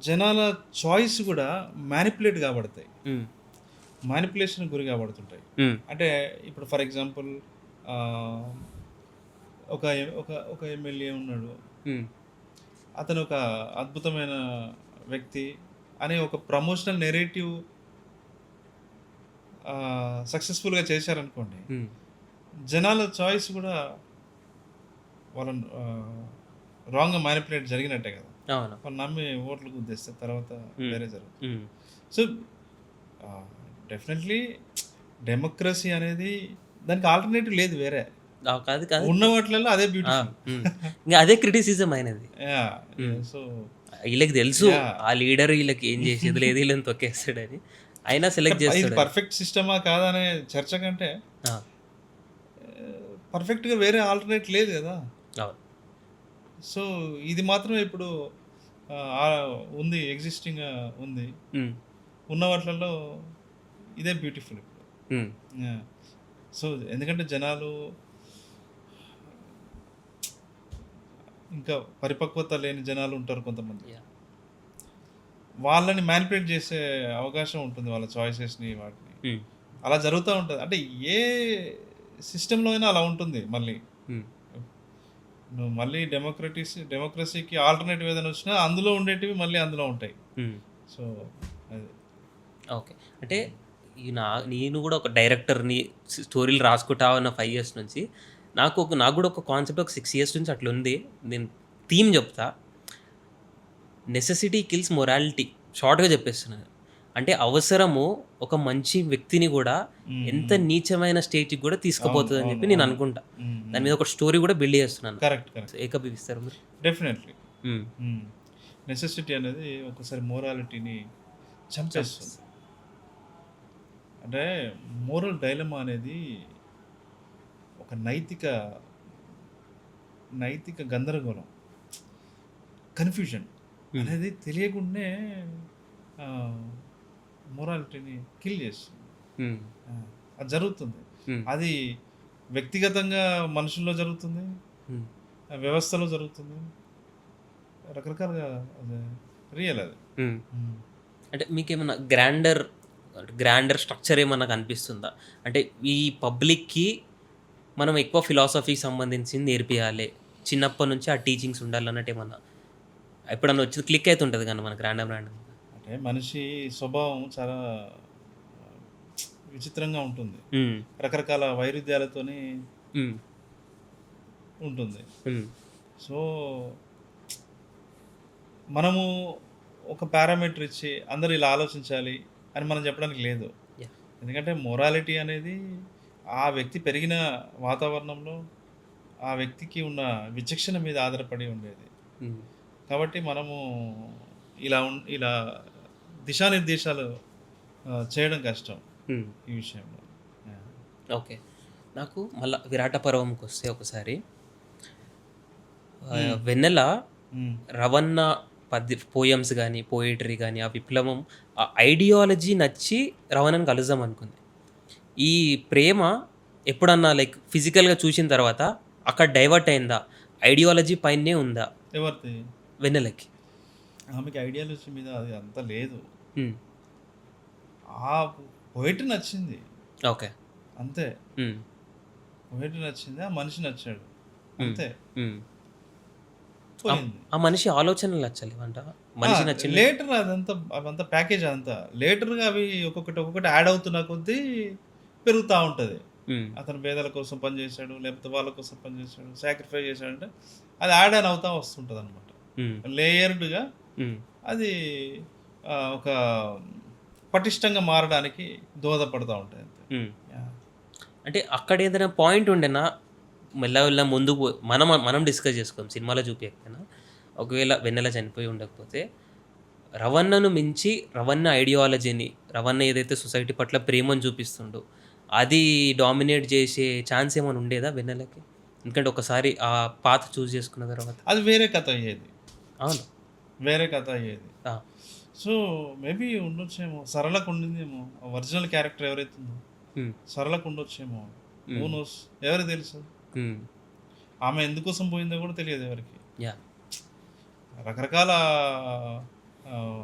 జనాల చాయిస్ కూడా మ్యానిపులేట్ కాబడతాయి, మ్యానిపులేషన్ గురి కాబడుతుంటాయి. అంటే ఇప్పుడు ఫర్ ఎగ్జాంపుల్ ఒక ఒక ఒక ఎమ్మెల్యే ఉన్నాడు, అతను ఒక అద్భుతమైన వ్యక్తి అనే ఒక ప్రమోషనల్ నెరేటివ్ సక్సెస్ఫుల్గా చేశారనుకోండి, జనాల చాయిస్ కూడా వాళ్ళని రాంగ్గా మ్యానిపులేట్ జరిగినట్టే కదా. వాళ్ళు నమ్మి ఓట్లు గుద్దేస్తే తర్వాత వేరే జరుగుతుంది. సో డెఫినెట్లీ డెమోక్రసీ అనేది దానికి ఆల్టర్నేటివ్ లేదు వేరే. ఉన్న వాటిలలో అదే బ్యూటిఫుల్, ఇంకా అదే క్రిటిసిజం అయినది. సో వీళ్ళకి తెలుసు ఆ లీడర్ వీళ్ళకి ఏం చేసేది లేదు, వీళ్ళని తొక్కేస్తాడని అయినా సెలెక్ట్ చేస్తాడు. పర్ఫెక్ట్ సిస్టమా కాదనే చర్చ కంటే పర్ఫెక్ట్గా వేరే ఆల్టర్నేట్ లేదు కదా. సో ఇది మాత్రం ఇప్పుడు ఉంది, ఎగ్జిస్టింగ్గా ఉంది. ఉన్న వాటిలలో ఇదే బ్యూటిఫుల్ ఇప్పుడు. సో ఎందుకంటే జనాలు ఇంకా పరిపక్వత లేని జనాలు ఉంటారు కొంతమంది, వాళ్ళని మ్యానిపులేట్ చేసే అవకాశం ఉంటుంది వాళ్ళ చాయిసెస్ని వాటిని. అలా జరుగుతూ ఉంటుంది. అంటే ఏ సిస్టంలో అయినా అలా ఉంటుంది. మళ్ళీ నువ్వు మళ్ళీ డెమోక్రసీకి ఆల్టర్నేటివ్ ఏదైనా వచ్చినా అందులో ఉండేటివి మళ్ళీ అందులో ఉంటాయి. సో అది ఓకే. అంటే నేను కూడా ఒక డైరెక్టర్ని, స్టోరీలు రాసుకుంటా ఉన్న 5 years నుంచి నాకు కూడా ఒక కాన్సెప్ట్ ఒక 6 years నుంచి అట్లా ఉంది. నేను థీమ్ చెప్తా, నెసెసిటీ కిల్స్ మొరాలిటీ. షార్ట్గా చెప్పేస్తున్నాను. అంటే అవసరము ఒక మంచి వ్యక్తిని కూడా ఎంత నీచమైన స్టేజ్కి కూడా తీసుకుపోతుంది అని చెప్పి నేను అనుకుంటా. దాని మీద ఒక స్టోరీ కూడా బిల్డ్ చేస్తున్నాను. కరెక్ట్. ఏకీభవిస్తారు మీరు? డెఫినెట్లీ. నెసెసిటీ అనేది ఒకసారి మోరాలిటీని చంపేస్తుంది. అంటే మోరల్ డైలమా అనేది ఒక నైతిక గందరగోళం, కన్ఫ్యూజన్ అనేది తెలియకుండానే మొరాలిటీని కిల్ చేస్తుంది. అది జరుగుతుంది. అది వ్యక్తిగతంగా మనుషుల్లో జరుగుతుంది, వ్యవస్థలో జరుగుతుంది, రకరకాలుగా అది రియల్. అది అంటే మీకేమన్నా గ్రాండర్ స్ట్రక్చర్ ఏమన్నా కనిపిస్తుందా? అంటే ఈ పబ్లిక్కి మనం ఎక్కువ ఫిలాసఫీకి సంబంధించింది నేర్పియాలి, చిన్నప్పటి నుంచి ఆ టీచింగ్స్ ఉండాలన్నట్టు ఏమన్నా ఎప్పుడన్నా వచ్చి క్లిక్ అవుతుంటుంది కానీ మన గ్రాండ్ అంటే మనిషి స్వభావం చాలా విచిత్రంగా ఉంటుంది, రకరకాల వైరుధ్యాలతోని ఉంటుంది. సో మనము ఒక పారామీటర్ ఇచ్చి అందరూ ఇలా ఆలోచించాలి అని మనం చెప్పడానికి లేదు. ఎందుకంటే మొరాలిటీ అనేది ఆ వ్యక్తి పెరిగిన వాతావరణంలో ఆ వ్యక్తికి ఉన్న విచక్షణ మీద ఆధారపడి ఉండేది. కాబట్టి మనము ఇలా దిశానిర్దేశాలు చేయడం కష్టం ఈ విషయంలో. ఓకే. నాకు మళ్ళీ విరాట పర్వంకి వస్తే ఒకసారి వెన్నెల రవణ పోయమ్స్ కానీ పోయిటరీ కానీ ఆ విప్లవం ఆ ఐడియాలజీ నచ్చి రవణని కలుద్దాం అనుకుంది. ఈ ప్రేమ ఎప్పుడన్నా లైక్ ఫిజికల్గా చూసిన తర్వాత అక్కడ డైవర్ట్ అయిందా, ఐడియాలజీ పైనే ఉందా? ఎవరిది? వెన్నెలకి. ఆమెకి ఐడియాలజీ మీద అది అంత లేదు. ఆ పోయిటరీ నచ్చింది. ఓకే, అంతే. పోయిటరీ నచ్చింది, ఆ మనిషి నచ్చాడు, అంతే. ఆ మనిషి ఆలోచనలు నచ్చాలి అంట, మనిషి నచ్చింది. లేటర్ అదంతా ప్యాకేజ్, అంతా లేటర్గా అవి ఒక్కొక్కటి యాడ్ అవుతున్న కొద్దీ పెరుగుతూ ఉంటుంది. అతను పేదల కోసం పనిచేశాడు, లేకపోతే వాళ్ళ కోసం పనిచేశాడు, సాక్రిఫైస్ చేశాడంటే అది యాడ్ అని అవుతా వస్తుంటుంది అనమాట. లేయర్డ్గా అది ఒక పటిష్టంగా మారడానికి దోహదపడుతూ ఉంటాయి అంతే. Yeah. అంటే అక్కడ ఏదైనా పాయింట్ ఉండేనా మెల్లమెల్ల ముందుకు మనం డిస్కస్ చేసుకోం సినిమాలో చూపించకపోయినా, ఒకవేళ వెన్నెల చనిపోయి ఉండకపోతే రవణను మించి రవణ ఐడియాలజీని, రవణ ఏదైతే సొసైటీ పట్ల ప్రేమను చూపిస్తుండో అది డామినేట్ చేసే ఛాన్స్ ఏమైనా ఉండేదా వెన్నెలకి? ఎందుకంటే ఒకసారి ఆ పాత్ చూస్ చేసుకున్న తర్వాత అది వేరే కథ అయ్యేది, అవును. వేరే కథ అయ్యేది. ఆ, సో మేబీ ఉండొచ్చేమో, సరళకు ఉండిందేమో, ఒరిజినల్ క్యారెక్టర్ ఎవరైతే ఉందో ఉమ్, సరళకు ఉండొచ్చేమో, హూ నోస్, ఎవరికి తెలుసు. ఉమ్, ఆమె ఎందుకోసం పోయిందో కూడా తెలియదు ఎవరికి. యా, రకరకాల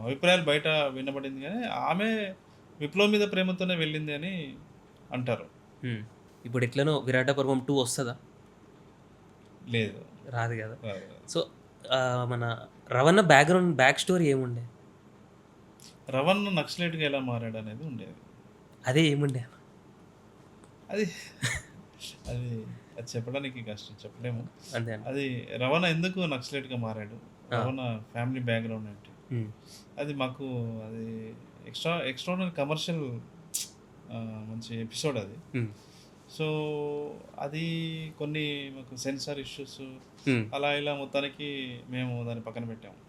అభిప్రాయాలు బయట వినబడింది, కానీ ఆమె విప్లవం మీద ప్రేమతోనే వెళ్ళింది అని అంటారు. ఉమ్. ఇప్పుడు ఎట్లనో విరాట పర్వం 2 వస్తుందా? లేదు, రాదు కదా. రాదు. సో మన రవణ బ్యాక్ స్టోరీ ఏముండే? రవణ్ నక్సలైట్గా ఎలా మారాడు అనేది ఉండేది. అదే ఏముండే? అది అది అది చెప్పడానికి కష్టం, చెప్పలేము. అంతే. అది రవణ ఎందుకు నక్సలైట్గా మారాడు, రవణ ఫ్యామిలీ బ్యాక్గ్రౌండ్ ఏంటి, అది మాకు అది ఎక్స్ట్రాడినరీ కమర్షియల్ మంచి ఎపిసోడ్ అది. సో అది కొన్ని మాకు సెన్సార్ ఇష్యూస్ అలా ఇలా మొత్తానికి మేము దాన్ని పక్కన పెట్టాము.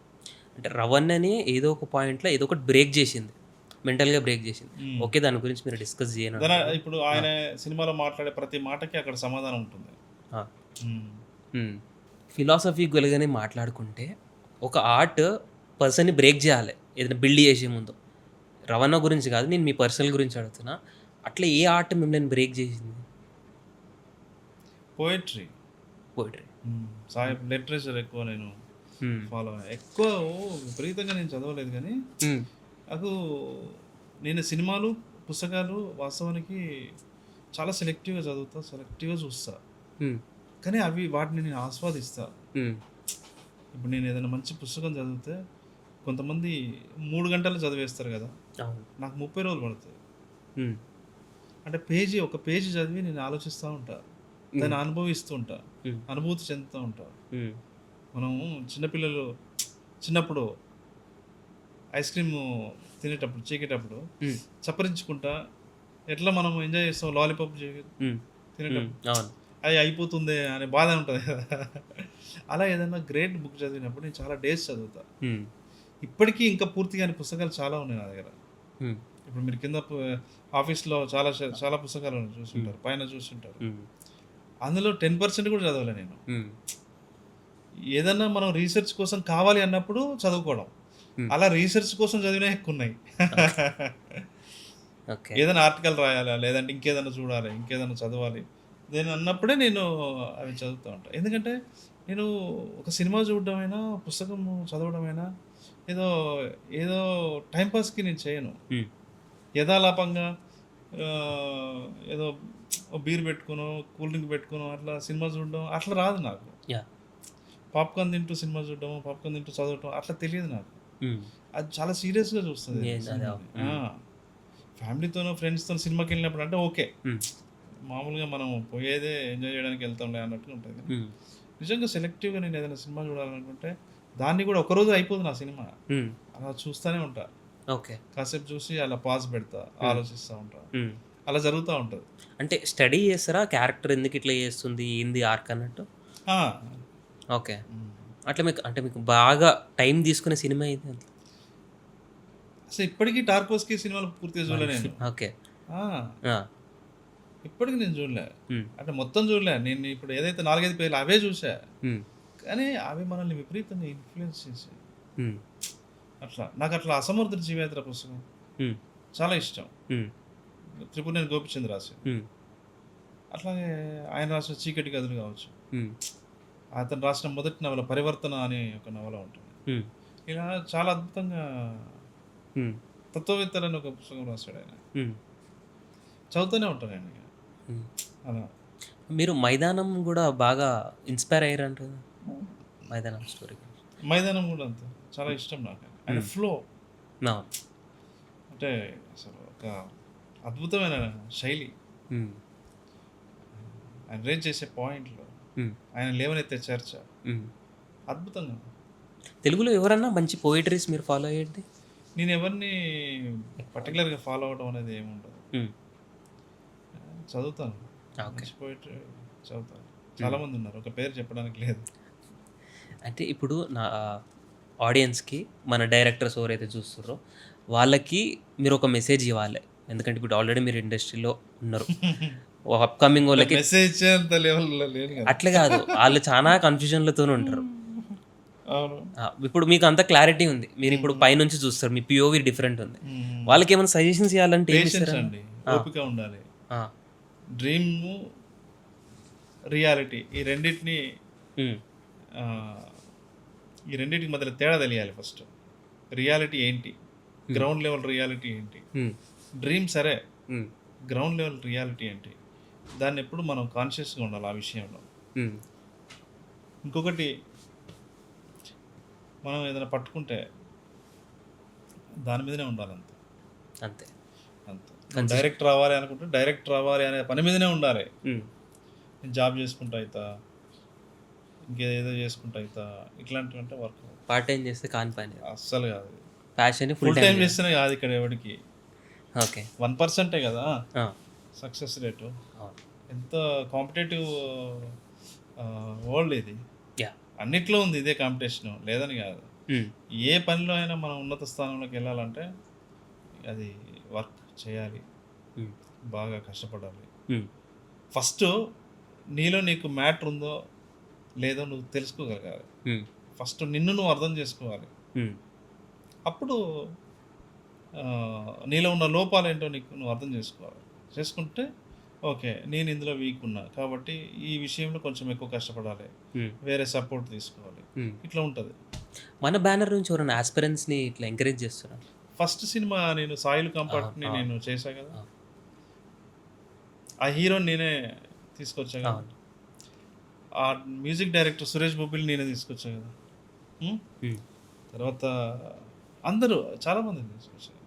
అంటే రవణని ఏదో ఒక పాయింట్లో ఏదో ఒకటి బ్రేక్ చేసింది, మెంటల్గా బ్రేక్ చేసింది. ఓకే, దాని గురించి మీరు డిస్కస్ చేయను. ఇప్పుడు ఆయన సినిమాలో మాట్లాడే ప్రతి మాటకి అక్కడ సమాధానం ఉంటుంది. ఫిలాసఫీ గొలగానే మాట్లాడుకుంటే ఒక ఆర్ట్ పర్సన్ని బ్రేక్ చేయాలి ఏదైనా బిల్డ్ చేసే ముందు. రవణ గురించి కాదు, నేను మీ పర్సనల్ గురించి అడుగుతున్నా. అట్లా ఏ ఆర్ట్ మిమ్మల్ని బ్రేక్ చేసింది? పోయిటరీ. సాహిబ్ లిటరేచర్ ఎక్కువ నేను ఫాలో ఎక్కువ విపరీతంగా నేను చదవలేదు, కానీ నాకు నేను సినిమాలు పుస్తకాలు వాస్తవానికి చాలా సెలెక్టివ్గా చదువుతా, సెలెక్టివ్గా చూస్తా, కానీ వాటిని నేను ఆస్వాదిస్తా. ఇప్పుడు నేను ఏదైనా మంచి పుస్తకం చదివితే కొంతమంది 3 గంటలు చదివేస్తారు కదా, నాకు 30 రోజులు పడుతుంది. అంటే ఒక పేజీ చదివి నేను ఆలోచిస్తూ ఉంటా, దాన్ని అనుభవిస్తూ ఉంటా, అనుభూతి చెందుతూ ఉంటా. మనం చిన్నపిల్లలు చిన్నప్పుడు ఐస్ క్రీమ్ తినేటప్పుడు చీకేటప్పుడు చప్పరించుకుంటా ఎట్లా మనం ఎంజాయ్ చేస్తాం, లాలీపాప్ తినేటప్పుడు అది అయిపోతుంది అనే బాధ ఉంటుంది కదా. అలా ఏదైనా గ్రేట్ బుక్ చదివినప్పుడు నేను చాలా డేస్ చదువుతా. ఇప్పటికీ ఇంకా పూర్తి కాని పుస్తకాలు చాలా ఉన్నాయి నా దగ్గర. ఇప్పుడు మీరు కింద ఆఫీస్లో చాలా చాలా పుస్తకాలు చూస్తుంటారు, పైన చూస్తుంటారు, అందులో 10% కూడా చదవలే నేను. ఏదన్నా మనం రీసెర్చ్ కోసం కావాలి అన్నప్పుడు చదువుకోవడం, అలా రీసెర్చ్ కోసం చదివినా ఎక్కువ ఉన్నాయి. ఏదైనా ఆర్టికల్ రాయాలా, లేదంటే ఇంకేదైనా చూడాలి, ఇంకేదైనా చదవాలి, నేను అన్నప్పుడే నేను అవి చదువుతూ ఉంటాను. ఎందుకంటే నేను ఒక సినిమా చూడడమైనా పుస్తకం చదవడమైనా ఏదో ఏదో టైంపాస్కి నేను చేయను. యథాలాపంగా ఏదో బీర్ పెట్టుకును, కూల్ డ్రింక్ పెట్టుకును అట్లా సినిమా చూడడం అట్లా రాదు నాకు. పాప్కార్న్ తింటూ సినిమా చూడడం, పాప్కార్న్ తింటూ చదవడం అట్లా తెలియదు నాకు. అది చాలా సీరియస్గా చూస్తుంది. ఫ్యామిలీతోనో ఫ్రెండ్స్తో సినిమాకి వెళ్ళినప్పుడు అంటే ఓకే, మామూలుగా మనం పోయేదే ఎంజాయ్ చేయడానికి వెళ్తాంలే అన్నట్టుగా ఉంటుంది. నిజంగా సెలెక్టివ్గా నేను ఏదైనా సినిమా చూడాలనుకుంటే దాన్ని కూడా ఒకరోజు అయిపోదు నా సినిమా, అలా చూస్తూనే ఉంటా. ఓకే, కాసేపు చూసి అలా పాజ్ పెడతా, ఆలోచిస్తూ ఉంటా, అలా జరుగుతూ ఉంటుంది. అంటే స్టడీ చేస్తారా క్యారెక్టర్ ఎందుకు ఇట్లా చేస్తుంది, ఏంది ఆర్క్ అన్నట్టు? ఓకే, అట్లా మీకు బాగా టైం తీసుకునే సినిమా ఇది? అసలు ఇప్పటికీ టార్కోస్కి సినిమాలు పూర్తిగా చూడలే నేను. ఓకే, ఇప్పటికి నేను చూడలే, అంటే మొత్తం చూడలే. నేను ఇప్పుడు ఏదైతే 4-5 పేర్లు అవే చూసా, కానీ అవి మనల్ని విపరీతంగా ఇన్ఫ్లుయెన్స్ చేసాయి. నాకు అట్లా అసమర్థ జీవేతర పుస్తకం చాలా ఇష్టం, త్రిపురనేని గోపిచంద్ రాసి. అట్లాగే ఆయన రాసిన చీకటి గదులు కావచ్చు, అతను రాసిన మొదటి నవల పరివర్తన అనే ఒక నవల ఉంటుంది. ఇలా చాలా అద్భుతంగా తత్వవేత్తలని ఒక పుస్తకం రాశాడు ఆయన, చదువుతూనే ఉంటాను ఆయన. అలా మీరు మైదానం కూడా బాగా ఇన్స్పైర్ అయ్యారంట. మైదానం స్టోరీ, మైదానం కూడా అంతే చాలా ఇష్టం నాకు. ఆయన ఫ్లో అంటే అసలు ఒక అద్భుతమైన శైలి, ఆయన రేజ్ చేసే పాయింట్లో, ఆయన లేవనెత్తే చర్చ అద్భుతంగా. తెలుగులో ఎవరన్నా మంచి పోయిటరీస్ మీరు ఫాలో అయ్యేది? నేను ఎవరిని పర్టికులర్గా ఫాలో అవడం అనేది ఏముండదు. చదువుతాను, ఓకే. మంచి పోయిటరీ చదువుతాను. చాలామంది ఉన్నారు, ఒక పేరు చెప్పడానికి లేదు. అంటే ఇప్పుడు నా ఆడియన్స్కి మన డైరెక్టర్స్ ఎవరైతే చూస్తున్నారో వాళ్ళకి మీరు ఒక మెసేజ్ ఇవ్వాలి. ఎందుకంటే ఇప్పుడు ఆల్రెడీ మీరు ఇండస్ట్రీలో ఉన్నారు. అప్కమింగ్ వాళ్ళకి మెసేజ్ ఇచ్చేంత లెవెల్లో లేను కదా. అట్లా కాదు, వాళ్ళు చాలా కన్ఫ్యూజన్లతో ఉంటారు. అవును. ఇప్పుడు మీకు అంత క్లారిటీ ఉంది, మీరు ఇప్పుడు పైనుంచి చూస్తారు, మీ పిఓవి డిఫరెంట్ ఉంది. వాళ్ళకి ఏమైనా సజెషన్స్ ఇవ్వాలంటే ఏం పేషెన్స్ ఇస్తారు? అండి, ఓపిక ఉండాలి. డ్రీమ్, రియాలిటీ ఈ రెండింటికి మధ్యలో తేడా తెలియాలి. ఫస్ట్ రియాలిటీ ఏంటి, గ్రౌండ్ లెవెల్ రియాలిటీ ఏంటి, డ్రీమ్ సరే, గ్రౌండ్ లెవెల్ రియాలిటీ ఏంటి, దాన్ని ఎప్పుడు మనం కాన్షియస్గా ఉండాలి ఆ విషయంలో. ఇంకొకటి, మనం ఏదైనా పట్టుకుంటే దాని మీదనే ఉండాలి, అంతే అంతే. అంతే. డైరెక్ట్ రావాలి అనుకుంటే డైరెక్ట్ రావాలి అనే పని మీదనే ఉండాలి. నేను జాబ్ చేసుకుంటా అవుతా, ఇంకేదో చేసుకుంటా అవుతా, ఇట్లాంటివి అంటే వర్క్ పార్ట్ టైం చేస్తే కాని పని, అస్సలు కాదు. ప్యాషన్ ఫుల్ టైం చేస్తేనే కాదు ఇక్కడ ఎవరికి. ఓకే, 1% కదా సక్సెస్ రేటు. ఎంత కాంపిటేటివ్ వరల్డ్ ఇది, అన్నిట్లో ఉంది ఇదే కాంపిటీషన్, లేదని కాదు. ఏ పనిలో అయినా మనం ఉన్నత స్థానంలోకి వెళ్ళాలంటే అది వర్క్ చేయాలి, బాగా కష్టపడాలి. ఫస్ట్ నీలో నీకు మ్యాటర్ ఉందో లేదో నువ్వు తెలుసుకోగలగాలి. ఫస్ట్ నిన్ను నువ్వు అర్థం చేసుకోవాలి. అప్పుడు నీలో ఉన్న లోపాలు ఏంటో నువ్వు అర్థం చేసుకోవాలి. చేసుకుంటే ఓకే, నేను ఇందులో వీక్ ఉన్నా కాబట్టి ఈ విషయంలో కొంచెం ఎక్కువ కష్టపడాలి, వేరే సపోర్ట్ తీసుకోవాలి, ఇట్లా ఉంటుంది. మన బ్యానర్ నుంచి ఎవరైనా ఆస్పిరెంట్స్ని ఇట్లా ఎంకరేజ్ చేస్తున్నారు? ఫస్ట్ సినిమా నేను సాయిల్ కంపార్ట్ని నేను చేశా కదా, ఆ హీరోని నేనే తీసుకొచ్చా కదా, ఆ మ్యూజిక్ డైరెక్టర్ సురేష్ బొబ్బిల్ నేనే తీసుకొచ్చా కదా. తర్వాత అందరూ చాలామంది తీసుకొచ్చాను.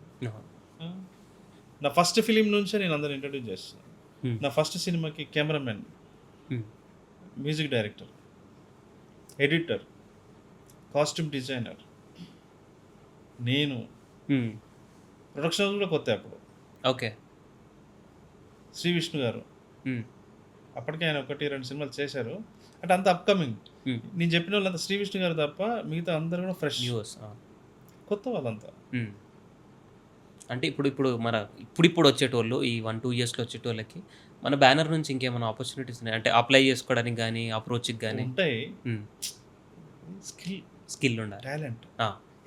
నా ఫస్ట్ ఫిలిం నుంచే నేను అందరు ఇంట్రడ్యూస్ చేస్తాను. నా ఫస్ట్ సినిమాకి cameraman, music director, editor, costume designer, నేను, ప్రొడక్షన్ కూడా కొత్త అప్పుడు. ఓకే, శ్రీ విష్ణు గారు అప్పటికే ఆయన 1-2 సినిమాలు చేశారు. అంటే అంత అప్కమింగ్. నేను చెప్పిన వాళ్ళంతా శ్రీ విష్ణు గారు తప్ప మిగతా అందరూ కూడా ఫ్రెష్, కొత్త వాళ్ళంతా. అంటే ఇప్పుడు మన ఇప్పుడు వచ్చేటోళ్ళు, ఈ 1-2 ఇయర్స్లో వచ్చేటోళ్ళకి మన బ్యానర్ నుంచి ఇంకేమైనా ఆపర్చునిటీస్ ఉన్నాయి అంటే అప్లై చేసుకోవడానికి కానీ అప్రోచ్కి కానీ? ఉంటాయి. స్కిల్ ఉండాలి, టాలెంట్,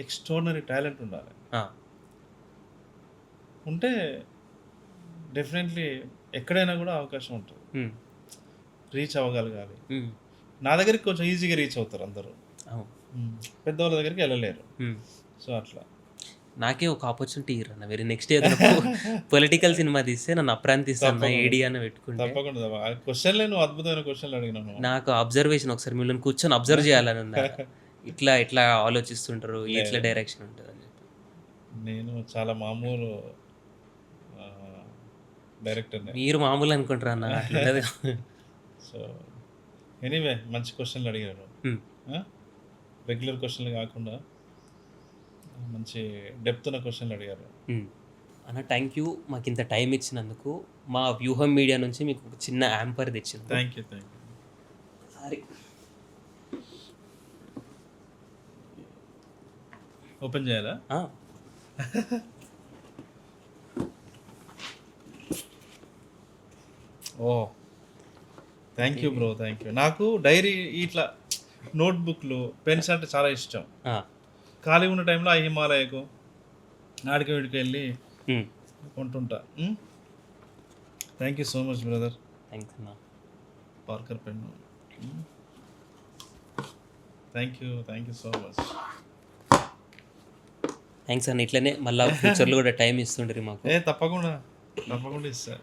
ఎక్స్ట్రాడినరీ టాలెంట్ ఉండాలి. ఉంటే డెఫినెట్లీ ఎక్కడైనా కూడా అవకాశం ఉంటుంది, రీచ్ అవ్వగలగాలి. నా దగ్గరికి కొంచెం ఈజీగా రీచ్ అవుతారు అందరూ, పెద్దవాళ్ళ దగ్గరికి వెళ్ళలేరు. సో అట్లా నాకే ఒక ఆపర్చునిటీ ఇరన్న, వేరే నెక్స్ట్ ఏదైనా పొలిటికల్ సినిమా తీస్తే నన్ను అప్రాంతిస్తాను ఏడి అని పెట్టుకుంటే. తప్పకుండా. క్వశ్చన్లే నువ్వు అద్భుతమైన క్వశ్చన్లు అడిగినాను. నాకు అబ్జర్వేషన్ ఒకసారి మిమ్మల్ని కూర్చొని అబ్జర్వ్ చేయాలని ఉందా, ఇట్లా ఆలోచిస్తుంటారు, ఇట్లా డైరెక్షన్ ఉంటుంది అని చెప్పి. నేను చాలా మామూలు డైరెక్టర్. మీరు మామూలు అనుకుంటారా అన్న? సో ఎనీవే మంచి క్వశ్చన్లు అడిగారు, రెగ్యులర్ క్వశ్చన్లు కాకుండా మంచి డెప్త్ ఉన్న క్వశ్చన్లు అడిగారు అన్న. థ్యాంక్ యూ, మాకు ఇంత టైం ఇచ్చినందుకు. మా వ్యూహం మీడియా నుంచి మీకు ఒక చిన్న యాంపర్ తెచ్చింది. Thank you. సారీ, ఓపెన్ చేయాలా? Oh thank you bro, thank you. నాకు డైరీ, ఇట్లా నోట్బుక్లు, పెన్స్ అంటే చాలా ఇష్టం. ఖాళీ ఉన్న టైంలో ఆ హిమాలయకు నాడికి వీడికి వెళ్ళి కొంటుంటా. Thank you so much brother. Thanks అన్న. Parker pen. Thank you so much. Thanks అన్న. ఇట్లనే మళ్ళీ ఫ్యూచర్లో కూడా టైం ఇస్తుండ్రి మాకు. తప్పకుండా ఇస్తా.